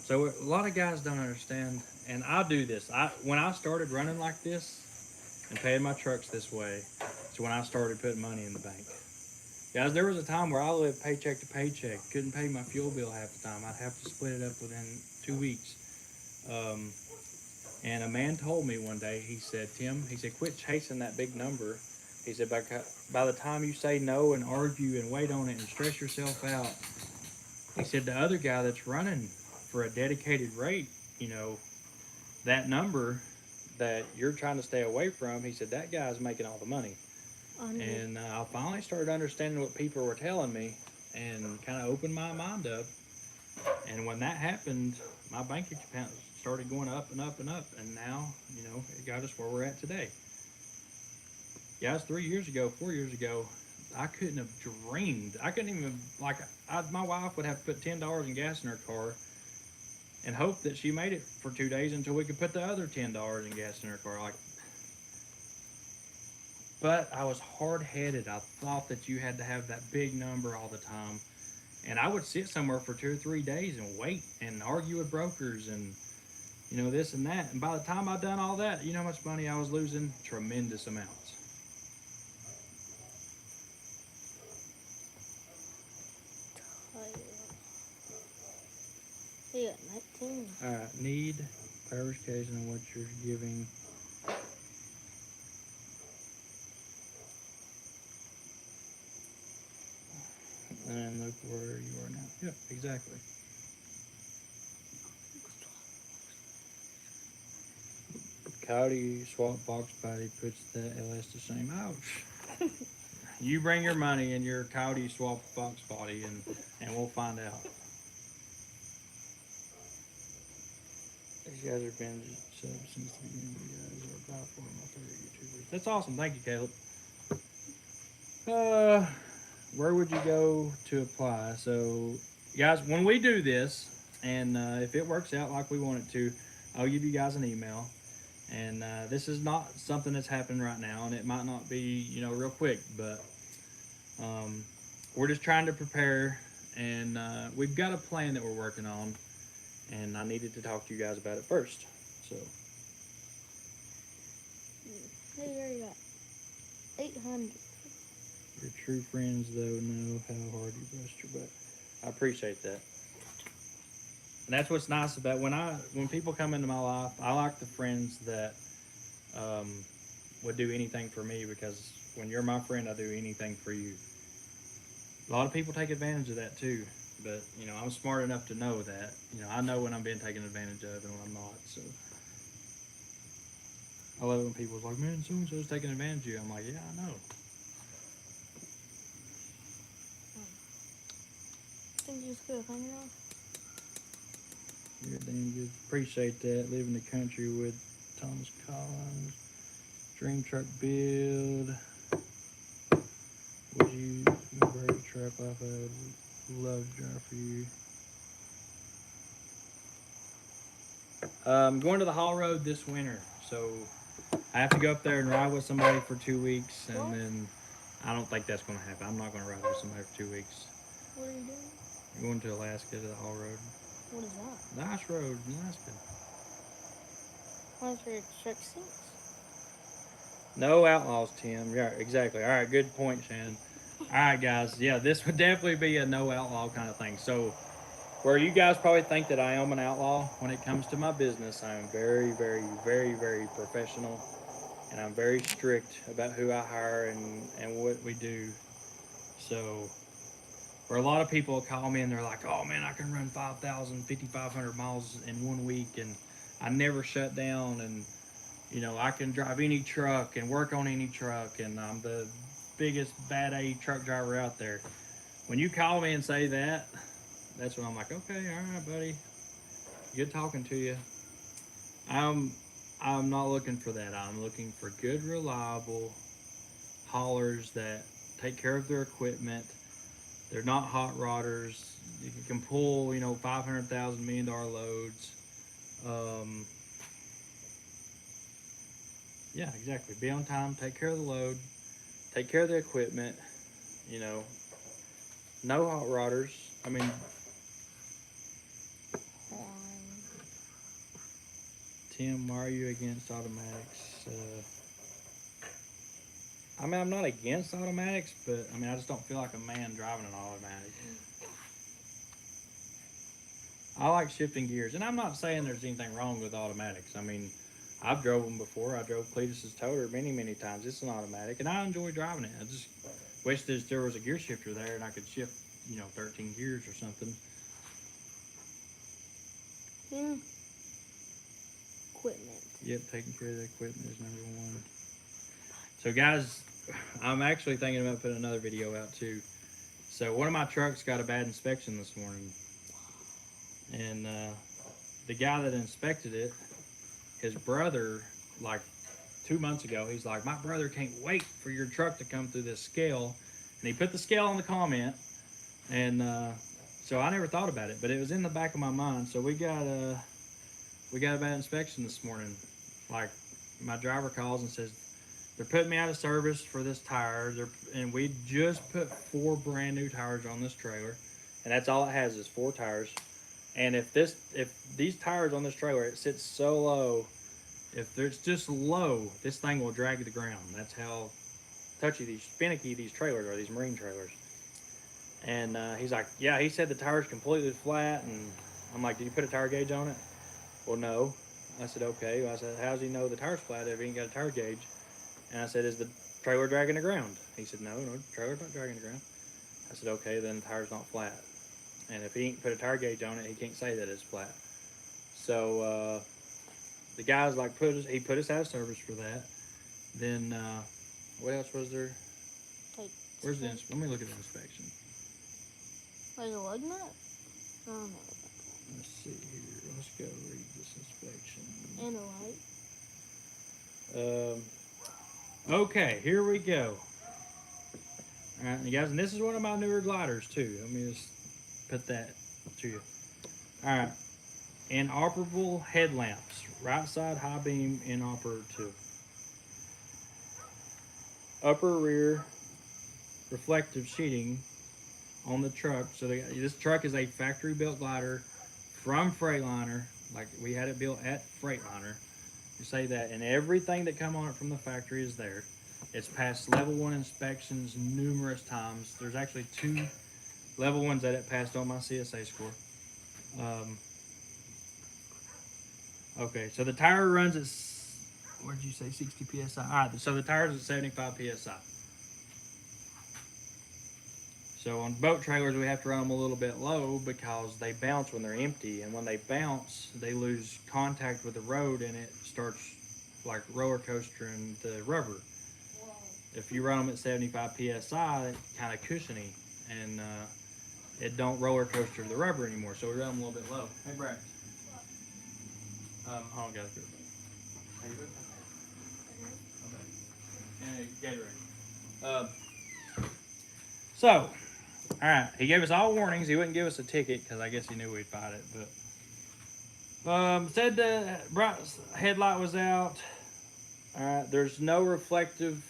So a lot of guys don't understand, and I do this. When I started running like this and paying my trucks this way, it's when I started putting money in the bank. Guys, there was a time where I lived paycheck to paycheck. Couldn't pay my fuel bill half the time. I'd have to split it up within 2 weeks. And a man told me one day, he said, Tim, he said, quit chasing that big number. He said, by the time you say no and argue and wait on it and stress yourself out, he said, the other guy that's running for a dedicated rate, you know, that number that you're trying to stay away from, he said, that guy's making all the money. And I finally started understanding what people were telling me and kind of opened my mind up. And when that happened, my bank account started going up and up and up. And now, you know, it got us where we're at today. Yeah, it was 3 years ago, 4 years ago. I couldn't have dreamed. I couldn't even, like, my wife would have to put $10 in gas in her car and hope that she made it for 2 days until we could put the other $10 in gas in her car. Like, but I was hard headed. I thought that you had to have that big number all the time. And I would sit somewhere for 2 or 3 days and wait and argue with brokers and, you know, this and that. And by the time I'd done all that, you know how much money I was losing? Tremendous amounts. Yeah, 19. All right, need clarification on what you're giving. And look where you are now. Yep, exactly. Coyote swap box body puts the LS to shame. Ouch. You bring your money and your coyote swap box body, and we'll find out. These guys have been subs since the beginning. You guys are about 4 of my favorite YouTubers. That's awesome. Thank you, Caleb. Where would you go to apply? So, guys, when we do this, and if it works out like we want it to, I'll give you guys an email. And this is not something that's happening right now, and it might not be, you know, real quick, but we're just trying to prepare, and we've got a plan that we're working on, and I needed to talk to you guys about it first. So, Hey, you already got 800. your true friends, though, know how hard you bust your butt. I appreciate that. And that's what's nice about when people come into my life. I like the friends that would do anything for me, because when you're my friend, I do anything for you. A lot of people take advantage of that too, but you know, I'm smart enough to know that. You know, I know when I'm being taken advantage of and when I'm not. So I love it when people's like, "Man, so and so's taking advantage of you." I'm like, "Yeah, I know." I think you just put 100 off. You're damn good. Appreciate that. Live in the country with Thomas Collins. Dream truck build. Would you break a truck life? I would love to drive for you. I'm going to the Haul Road this winter, so I have to go up there and ride with somebody for 2 weeks, and then I don't think that's going to happen. I'm not going to ride with somebody for 2 weeks. What are you doing? I'm going to Alaska to the Haul Road. What is that? The ice road in Alaska. One's for your truck sinks. No outlaws, Tim. Yeah, exactly. All right, good point, Shannon. All right, guys. Yeah, this would definitely be a no outlaw kind of thing. So, where you guys probably think that I am an outlaw, when it comes to my business, I am very, very, very, very professional, and I'm very strict about who I hire and what we do. So, where a lot of people call me and they're like, "Oh man, I can run 5,000, 5,500 miles in 1 week, and I never shut down, and you know, I can drive any truck and work on any truck, and I'm the biggest bad A truck driver out there." When you call me and say that, that's when I'm like, "Okay, all right, buddy, good talking to you." I'm not looking for that. I'm looking for good, reliable haulers that take care of their equipment. They're not hot rodders. You can pull, you know, $500,000 $1 million loads. Yeah, exactly. Be on time, take care of the load, take care of the equipment, you know. No hot rodders. I mean, Tim, why are you against automatics? I mean, I'm not against automatics, but I mean, I just don't feel like a man driving an automatic. I like shifting gears, and I'm not saying there's anything wrong with automatics. I mean, I've drove them before. I drove Cletus's toter many times. It's an automatic, and I enjoy driving it. I just wish there was a gear shifter there and I could shift, 13 gears or something. Yeah. Equipment. Yep, taking care of the equipment is number one. So, guys, I'm actually thinking about putting another video out too. So, one of my trucks got a bad inspection this morning, and the guy that inspected it, his brother, like 2 months ago, he's like, my brother can't wait for your truck to come through this scale, and he put the scale on the comment, and so I never thought about it, but it was in the back of my mind. So we got a bad inspection this morning. Like, my driver calls and says they're putting me out of service for this tire, and we just put 4 brand new tires on this trailer, and that's all it has is 4 tires. And if these tires on this trailer, it sits so low, if it's just low, this thing will drag the ground. That's how finicky these trailers are, these marine trailers. And he's like, yeah, he said the tire's completely flat. And I'm like, did you put a tire gauge on it? Well, no. I said, okay. Well, I said, how does he know the tire's flat if he ain't got a tire gauge? And I said, is the trailer dragging the ground? He said, no, the trailer's not dragging the ground. I said, okay, then the tire's not flat. And if he ain't put a tire gauge on it, he can't say that it's flat. So the guy's like, he put us out of service for that. Then what else was there? Where's let me look at the inspection. Like a lug nut? I don't know. Let's see here. Let's go read this inspection. And a light. Okay, here we go. All right, you guys, and this is one of my newer gliders too. Let me just put that to you. All right, inoperable headlamps. Right side high beam inoperative. Upper rear reflective sheeting on the truck. So this truck is a factory built glider from Freightliner. Like, we had it built at Freightliner. You say that, and everything that come on it from the factory is there. It's passed level 1 inspections numerous times. There's actually 2 level 1s that it passed on my CSA score. Okay, so the tire runs at, what did you say, 60 psi? All right, so the tire's at 75 psi. So on boat trailers, we have to run them a little bit low because they bounce when they're empty. And when they bounce, they lose contact with the road and it starts like roller coastering the rubber. If you run them at 75 psi, it's kind of cushiony and it don't roller coaster the rubber anymore. So we run them a little bit low. Hey, Braxton. Hold on, guys. How you doing? Okay. And Gatorade. So, all right, he gave us all warnings. He wouldn't give us a ticket because I guess he knew we'd fight it. But said the headlight was out. All right, there's no reflective.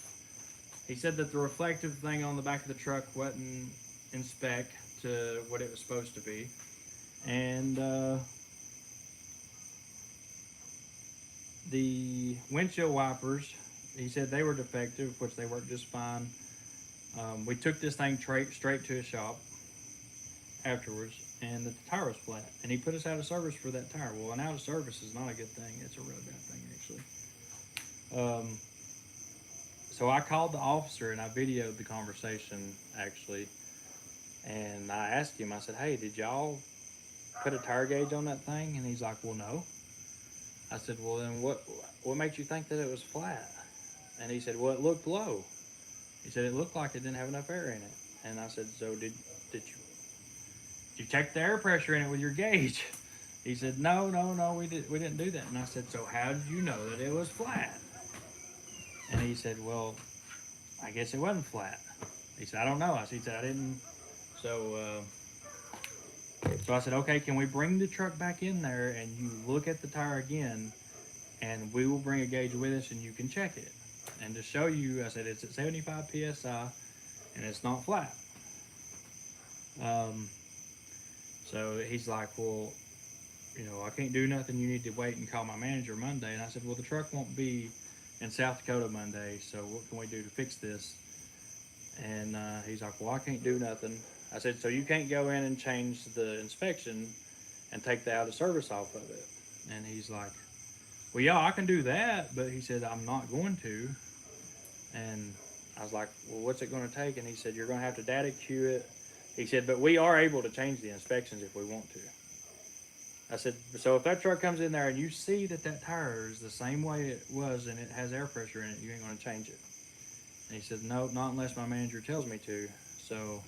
He said that the reflective thing on the back of the truck wasn't in spec to what it was supposed to be, and the windshield wipers. He said they were defective, which they worked just fine. We took this thing straight to a shop afterwards, and the tire was flat. And he put us out of service for that tire. Well, an out of service is not a good thing. It's a really bad thing, actually. So I called the officer, and I videoed the conversation, actually. And I asked him, I said, hey, did y'all put a tire gauge on that thing? And he's like, well, no. I said, well, then what makes you think that it was flat? And he said, well, it looked low. He said it looked like it didn't have enough air in it. And I said, so did you check the air pressure in it with your gauge? He said, no, we didn't do that. And I said, so how did you know that it was flat? And he said, well, I guess it wasn't flat. He said, I don't know. He said, I didn't. So I said, okay, can we bring the truck back in there and you look at the tire again, and we will bring a gauge with us and you can check it. And to show you, I said, it's at 75 psi and it's not flat. So he's like, well, I can't do nothing. You need to wait and call my manager Monday. And I said, well, the truck won't be in South Dakota Monday, so what can we do to fix this? And he's like, well, I can't do nothing. I said, so you can't go in and change the inspection and take the out of service off of it? And he's like, well, yeah, I can do that, but he said, I'm not going to. And I was like, well, what's it going to take? And he said, you're going to have to data queue it. He said, but we are able to change the inspections if we want to. I said, so if that truck comes in there and you see that that tire is the same way it was and it has air pressure in it, you ain't going to change it. And he said, no, not unless my manager tells me to. So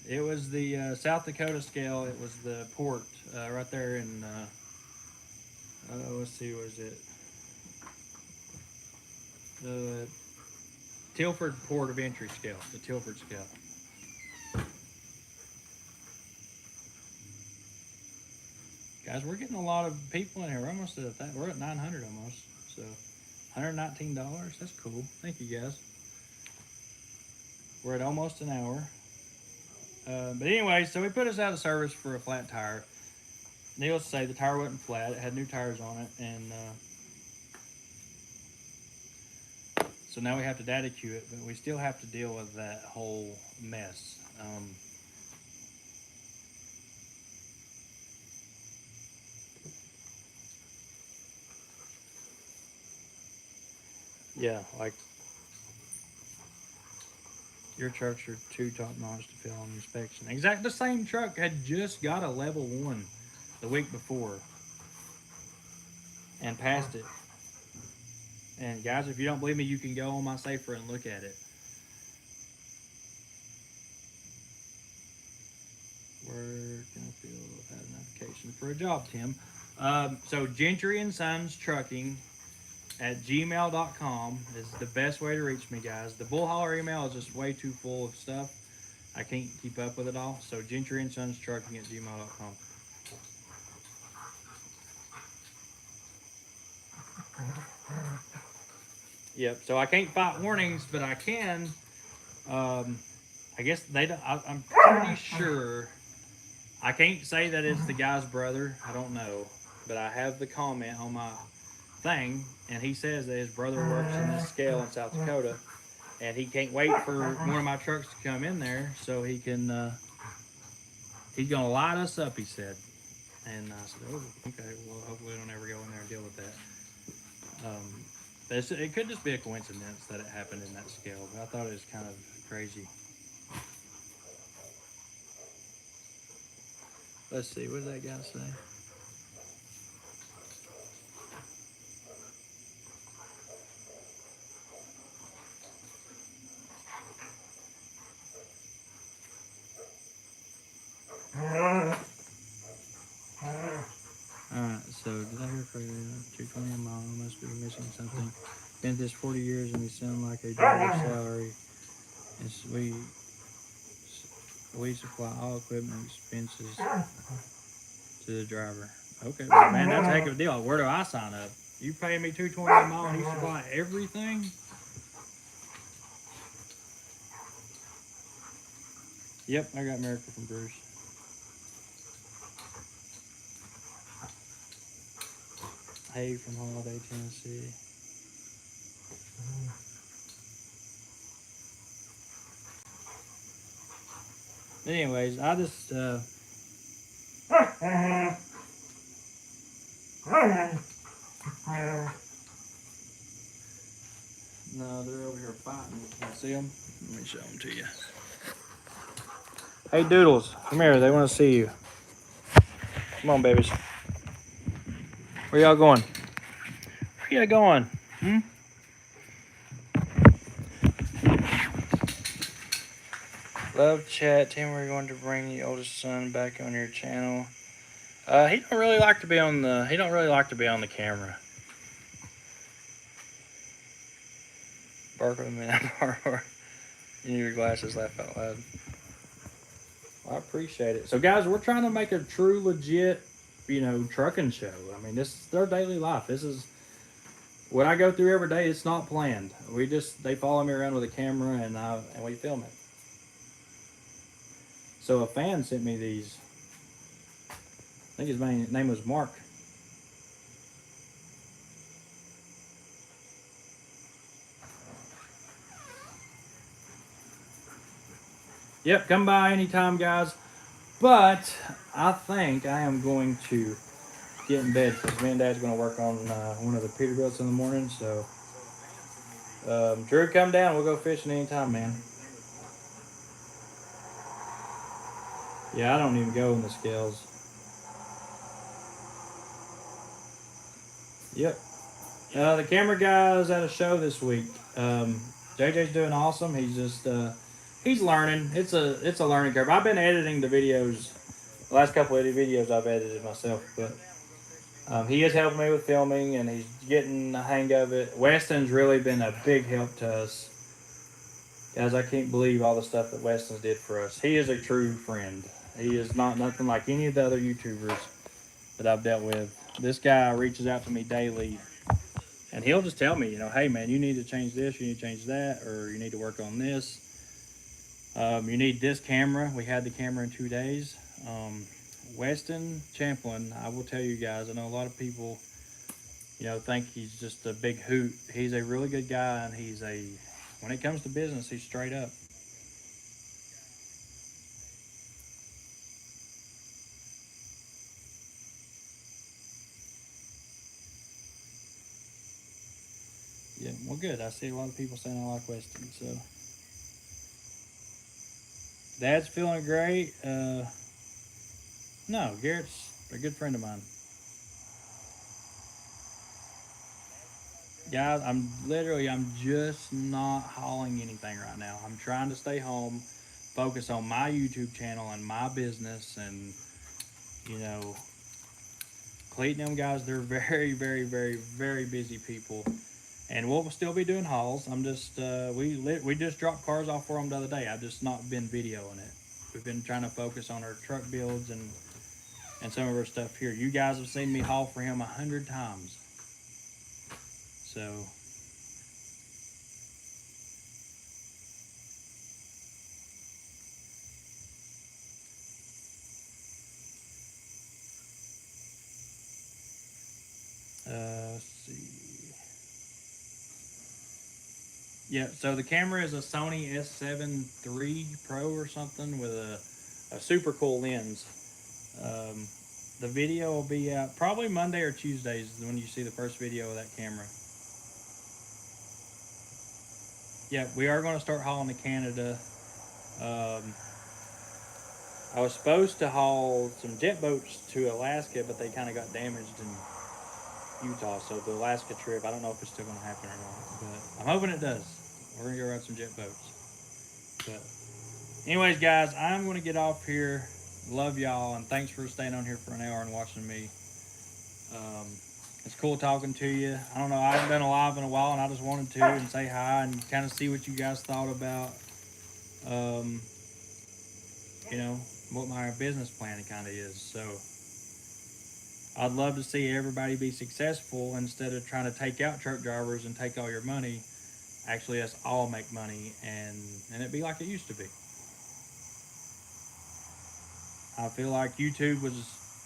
it was the South Dakota scale. It was the port right there in, let's see, was it? The Tilford Port of Entry scale, the Tilford scale. Guys, we're getting a lot of people in here. We're almost at that. We're at 900 almost. So $119. That's cool. Thank you, guys. We're at almost an hour. But anyway, so we put us out of service for a flat tire. Needless to say, the tire wasn't flat. It had new tires on it. And so now we have to data queue it, but we still have to deal with that whole mess. Yeah, like your trucks are too top notch to fail on inspection. Exactly, the same truck had just got a level 1 the week before and passed it. And guys, if you don't believe me, you can go on my safer and look at it. Where can I fill out an application for a job, Tim? So Gentry and Sons Trucking at gmail.com is the best way to reach me, guys. The Bull Holler email is just way too full of stuff. I can't keep up with it all. So Gentry and Sons Trucking at gmail.com. Yep. So I can't fight warnings, but I can. I guess they don't. I'm pretty sure. I can't say that it's the guy's brother. I don't know, but I have the comment on my thing, and he says that his brother works in this scale in South Dakota, and he can't wait for one of my trucks to come in there so he can. He's gonna light us up, he said. And I said, oh, okay. Well, hopefully we don't ever go in there and deal with that. It could just be a coincidence that it happened in that scale, but I thought it was kind of crazy. Let's see, what did that guy say? Alright, so did I hear for 220 a mile? Must be missing something. Been this 40 years and we sound like a driver's salary. It's, we supply all equipment expenses to the driver. Okay, well, man, that's a heck of a deal. Where do I sign up? You paying me $220 a mile and you supply everything? Yep, I got Miracle from Bruce. Hey, from Holiday, Tennessee. Anyways, I just no, they're over here fighting. Can you see them? Let me show them to you. Hey, Doodles, come here. They want to see you. Come on, babies. Where y'all going? Where y'all going? Love chat. Tim, we're going to bring the oldest son back on your channel. He don't really like to be on the. He don't really like to be on the camera. Bark with a minute, you need your glasses. Laugh out loud. Well, I appreciate it. So, guys, we're trying to make a true, legit, trucking show. I mean, this is their daily life. This is what I go through every day. It's not planned. They follow me around with a camera and we film it. So a fan sent me these. I think his name was Mark. Yep, come by anytime, guys. But I think I am going to get in bed because me and Dad's gonna work on one of the Peterbilts in the morning. So, Drew, come down. We'll go fishing anytime, man. Yeah, I don't even go in the scales. Yep. The camera guy is at a show this week. JJ's doing awesome. He's just he's learning. It's a learning curve. I've been editing the videos. The last couple of videos I've edited myself, but he is helping me with filming, and he's getting the hang of it. Weston's really been a big help to us. Guys, I can't believe all the stuff that Weston's did for us. He is a true friend. He is not nothing like any of the other YouTubers that I've dealt with. This guy reaches out to me daily, and he'll just tell me, hey man, you need to change this, you need to change that, or you need to work on this. You need this camera. We had the camera in 2 days. Weston Champlin, I will tell you guys, I know a lot of people, think he's just a big hoot. He's a really good guy, and when it comes to business, he's straight up. Yeah, well, good. I see a lot of people saying I like Weston, so. Dad's feeling great. No, Garrett's a good friend of mine. Guys, I'm just not hauling anything right now. I'm trying to stay home, focus on my YouTube channel and my business, and you know, Clayton and them guys, they're very, very, very, very busy people, and we'll still be doing hauls. I'm just we just dropped cars off for them the other day. I've just not been videoing it. We've been trying to focus on our truck builds and some of our stuff here. You guys have seen me haul for him 100 times, so. Let's see. Yeah, so the camera is a Sony S7 III Pro or something with a super cool lens. Um, the video will be out probably Monday or Tuesdays when you see the first video of that camera. Yeah, we are going to start hauling to Canada. Um, I was supposed to haul some jet boats to Alaska, but they kind of got damaged in Utah. So the Alaska trip, I don't know if it's still going to happen or not, but I'm hoping it does. We're going to go ride some jet boats. But anyways, guys, I'm going to get off here. Love y'all, and thanks for staying on here for an hour and watching me. It's cool talking to you. I don't know, I haven't been alive in a while, and I just wanted to and say hi and kind of see what you guys thought about, um, what my business plan kind of is. So I'd love to see everybody be successful instead of trying to take out truck drivers and take all your money. Actually, us all make money, and it be like it used to be. I feel like YouTube was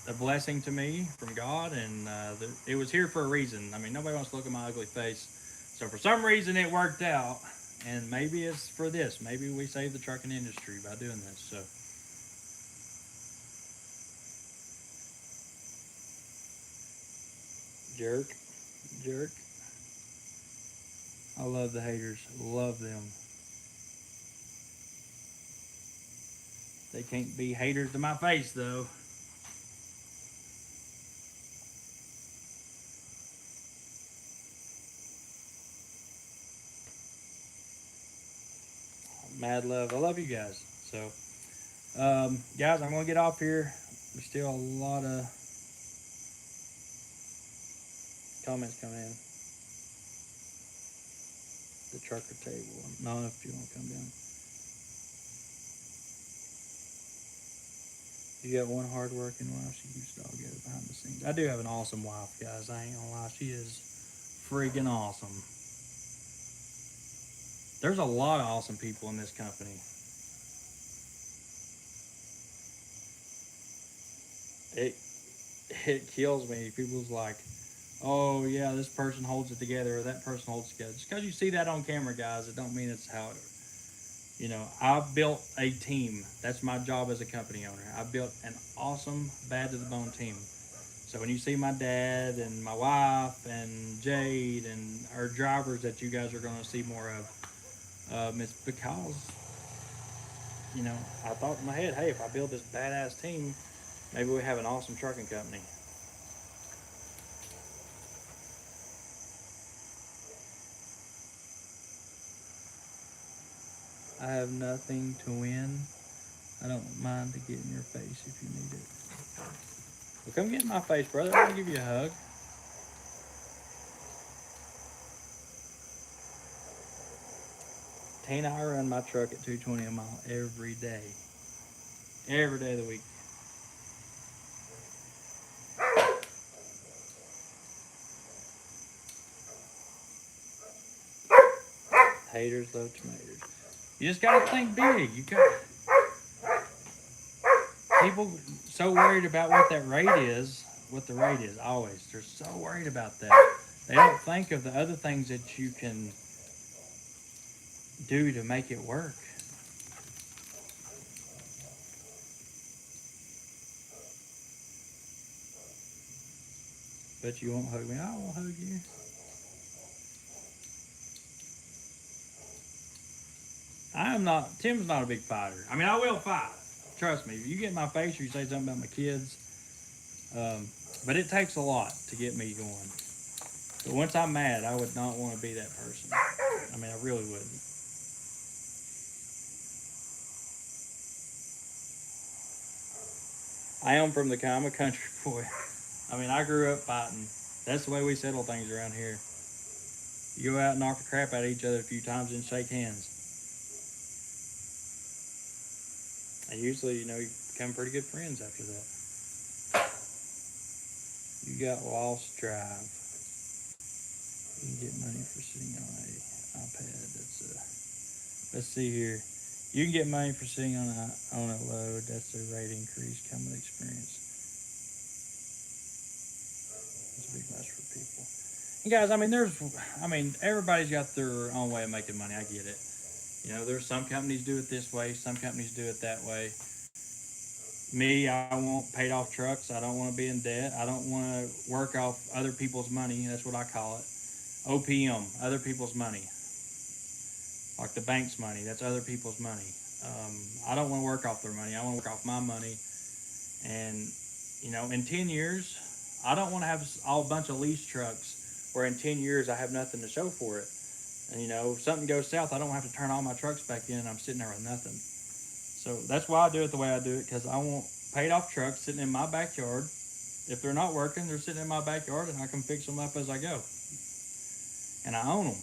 a blessing to me from God, and it was here for a reason. I mean, nobody wants to look at my ugly face. So for some reason, it worked out, and maybe it's for this. Maybe we saved the trucking industry by doing this. So, jerk, jerk. I love the haters. Love them. They can't be haters to my face, though. Mad love. I love you guys. So, guys, I'm going to get off here. There's still a lot of comments coming in. The trucker table. No, if you want to come down. You got one hard-working wife. She keeps it all together behind the scenes. I do have an awesome wife, guys. I ain't gonna lie. She is freaking awesome. There's a lot of awesome people in this company. It it kills me. People's like, oh yeah, this person holds it together or that person holds it together. Just because you see that on camera, guys, it don't mean it's how it. I've built a team. That's my job as a company owner. I built an awesome, bad to the bone team. So when you see my dad and my wife and Jade and our drivers that you guys are going to see more of, it's because, you know, I thought in my head, hey, if I build this badass team, maybe we have an awesome trucking company. I have nothing to win. I don't mind to get in your face if you need it. Well, come get in my face, brother. I'll give you a hug. Tina, I run my truck at 220 a mile every day. Every day of the week. Haters love tomatoes. You just gotta think big. You got people so worried about what that rate is, what the rate is always. They're so worried about that. They don't think of the other things that you can do to make it work. But you won't hug me. I won't hug you. I am not. Tim's not a big fighter. I mean, I will fight. Trust me. If you get in my face or you say something about my kids, but it takes a lot to get me going. But once I'm mad, I would not want to be that person. I mean, I really wouldn't. I am from the I'm a country boy. I mean, I grew up fighting. That's the way we settle things around here. You go out and knock the crap out of each other a few times and shake hands. And usually, you know, you become pretty good friends after that. You got Lost Drive. You can get money for sitting on a iPad. Let's see here. You can get money for sitting on a load. That's a rate increase. Come with experience. It's a big mess for people. And guys, I mean, everybody's got their own way of making money. I get it. You know, there's some companies do it this way, some companies do it that way. Me, I want paid off trucks. I don't want to be in debt. I don't want to work off other people's money. That's what I call it. OPM, other people's money. Like the bank's money, that's other people's money. I don't want to work off their money. I want to work off my money. And, you know, in 10 years, I don't want to have a bunch of lease trucks where in 10 years I have nothing to show for it. And, you know, if something goes south, I don't have to turn all my trucks back in and I'm sitting there with nothing. So that's why I do it the way I do it, because I want paid off trucks sitting in my backyard. If they're not working, they're sitting in my backyard and I can fix them up as I go. And I own them.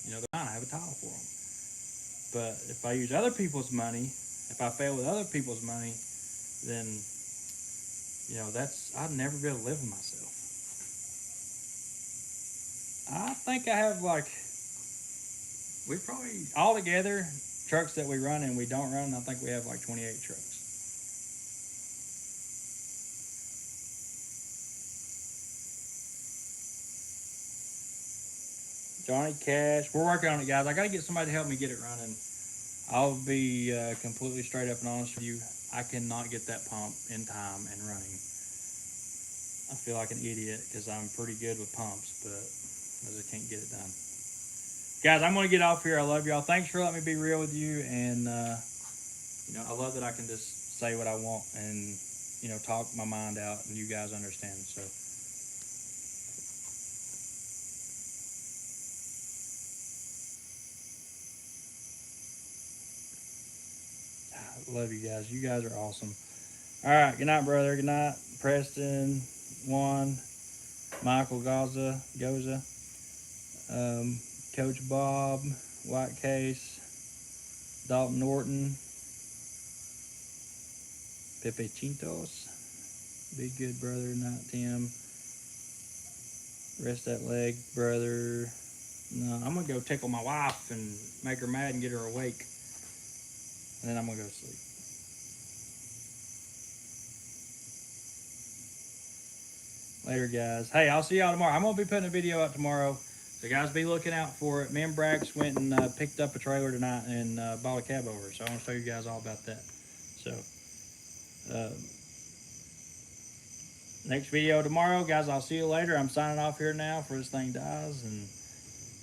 You know, they're mine. I have a title for them. But if I use other people's money, if I fail with other people's money, then, you know, I'd never be able to live with myself. I think I have we probably, all together, trucks that we run and we don't run, I think we have 28 trucks. Johnny Cash, we're working on it, guys. I got to get somebody to help me get it running. I'll be completely straight up and honest with you. I cannot get that pump in time and running. I feel like an idiot because I'm pretty good with pumps, but I just can't get it done. Guys, I'm going to get off here. I love y'all. Thanks for letting me be real with you. And, you know, I love that I can just say what I want and, you know, talk my mind out and you guys understand. So, I love you guys. You guys are awesome. All right. Good night, brother. Good night, Preston, Juan, Michael Goza, Coach Bob, White Case, Dalton Norton, Pepe Chintos. Be good, brother. Night, Tim. Rest that leg, brother. No, I'm going to go tickle my wife and make her mad and get her awake. And then I'm going to go to sleep. Later, guys. Hey, I'll see y'all tomorrow. I'm going to be putting a video out tomorrow. So, guys, be looking out for it. Me and Brax went and picked up a trailer tonight and bought a cab over. So, I want to show you guys all about that. So, next video tomorrow, guys. I'll see you later. I'm signing off here now before this thing dies and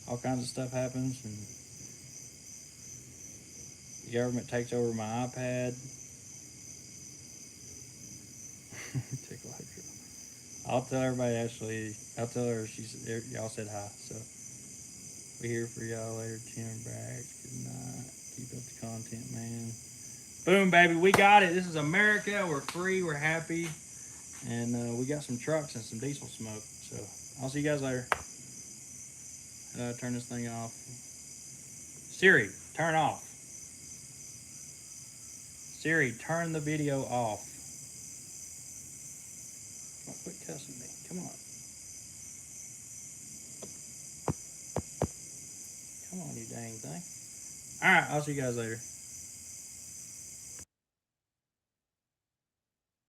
all kinds of stuff happens and the government takes over my iPad. Tickle her. I'll tell everybody, Ashley. I'll tell her y'all said hi. So we here for y'all later. Tim Brax. Good night. Keep up the content, man. Boom, baby. We got it. This is America. We're free. We're happy. And we got some trucks and some diesel smoke. So I'll see you guys later. Turn this thing off. Siri, turn off. Siri, turn the video off. Come on, quit cussing me. Come on. Come on, you dang thing. All right, I'll see you guys later.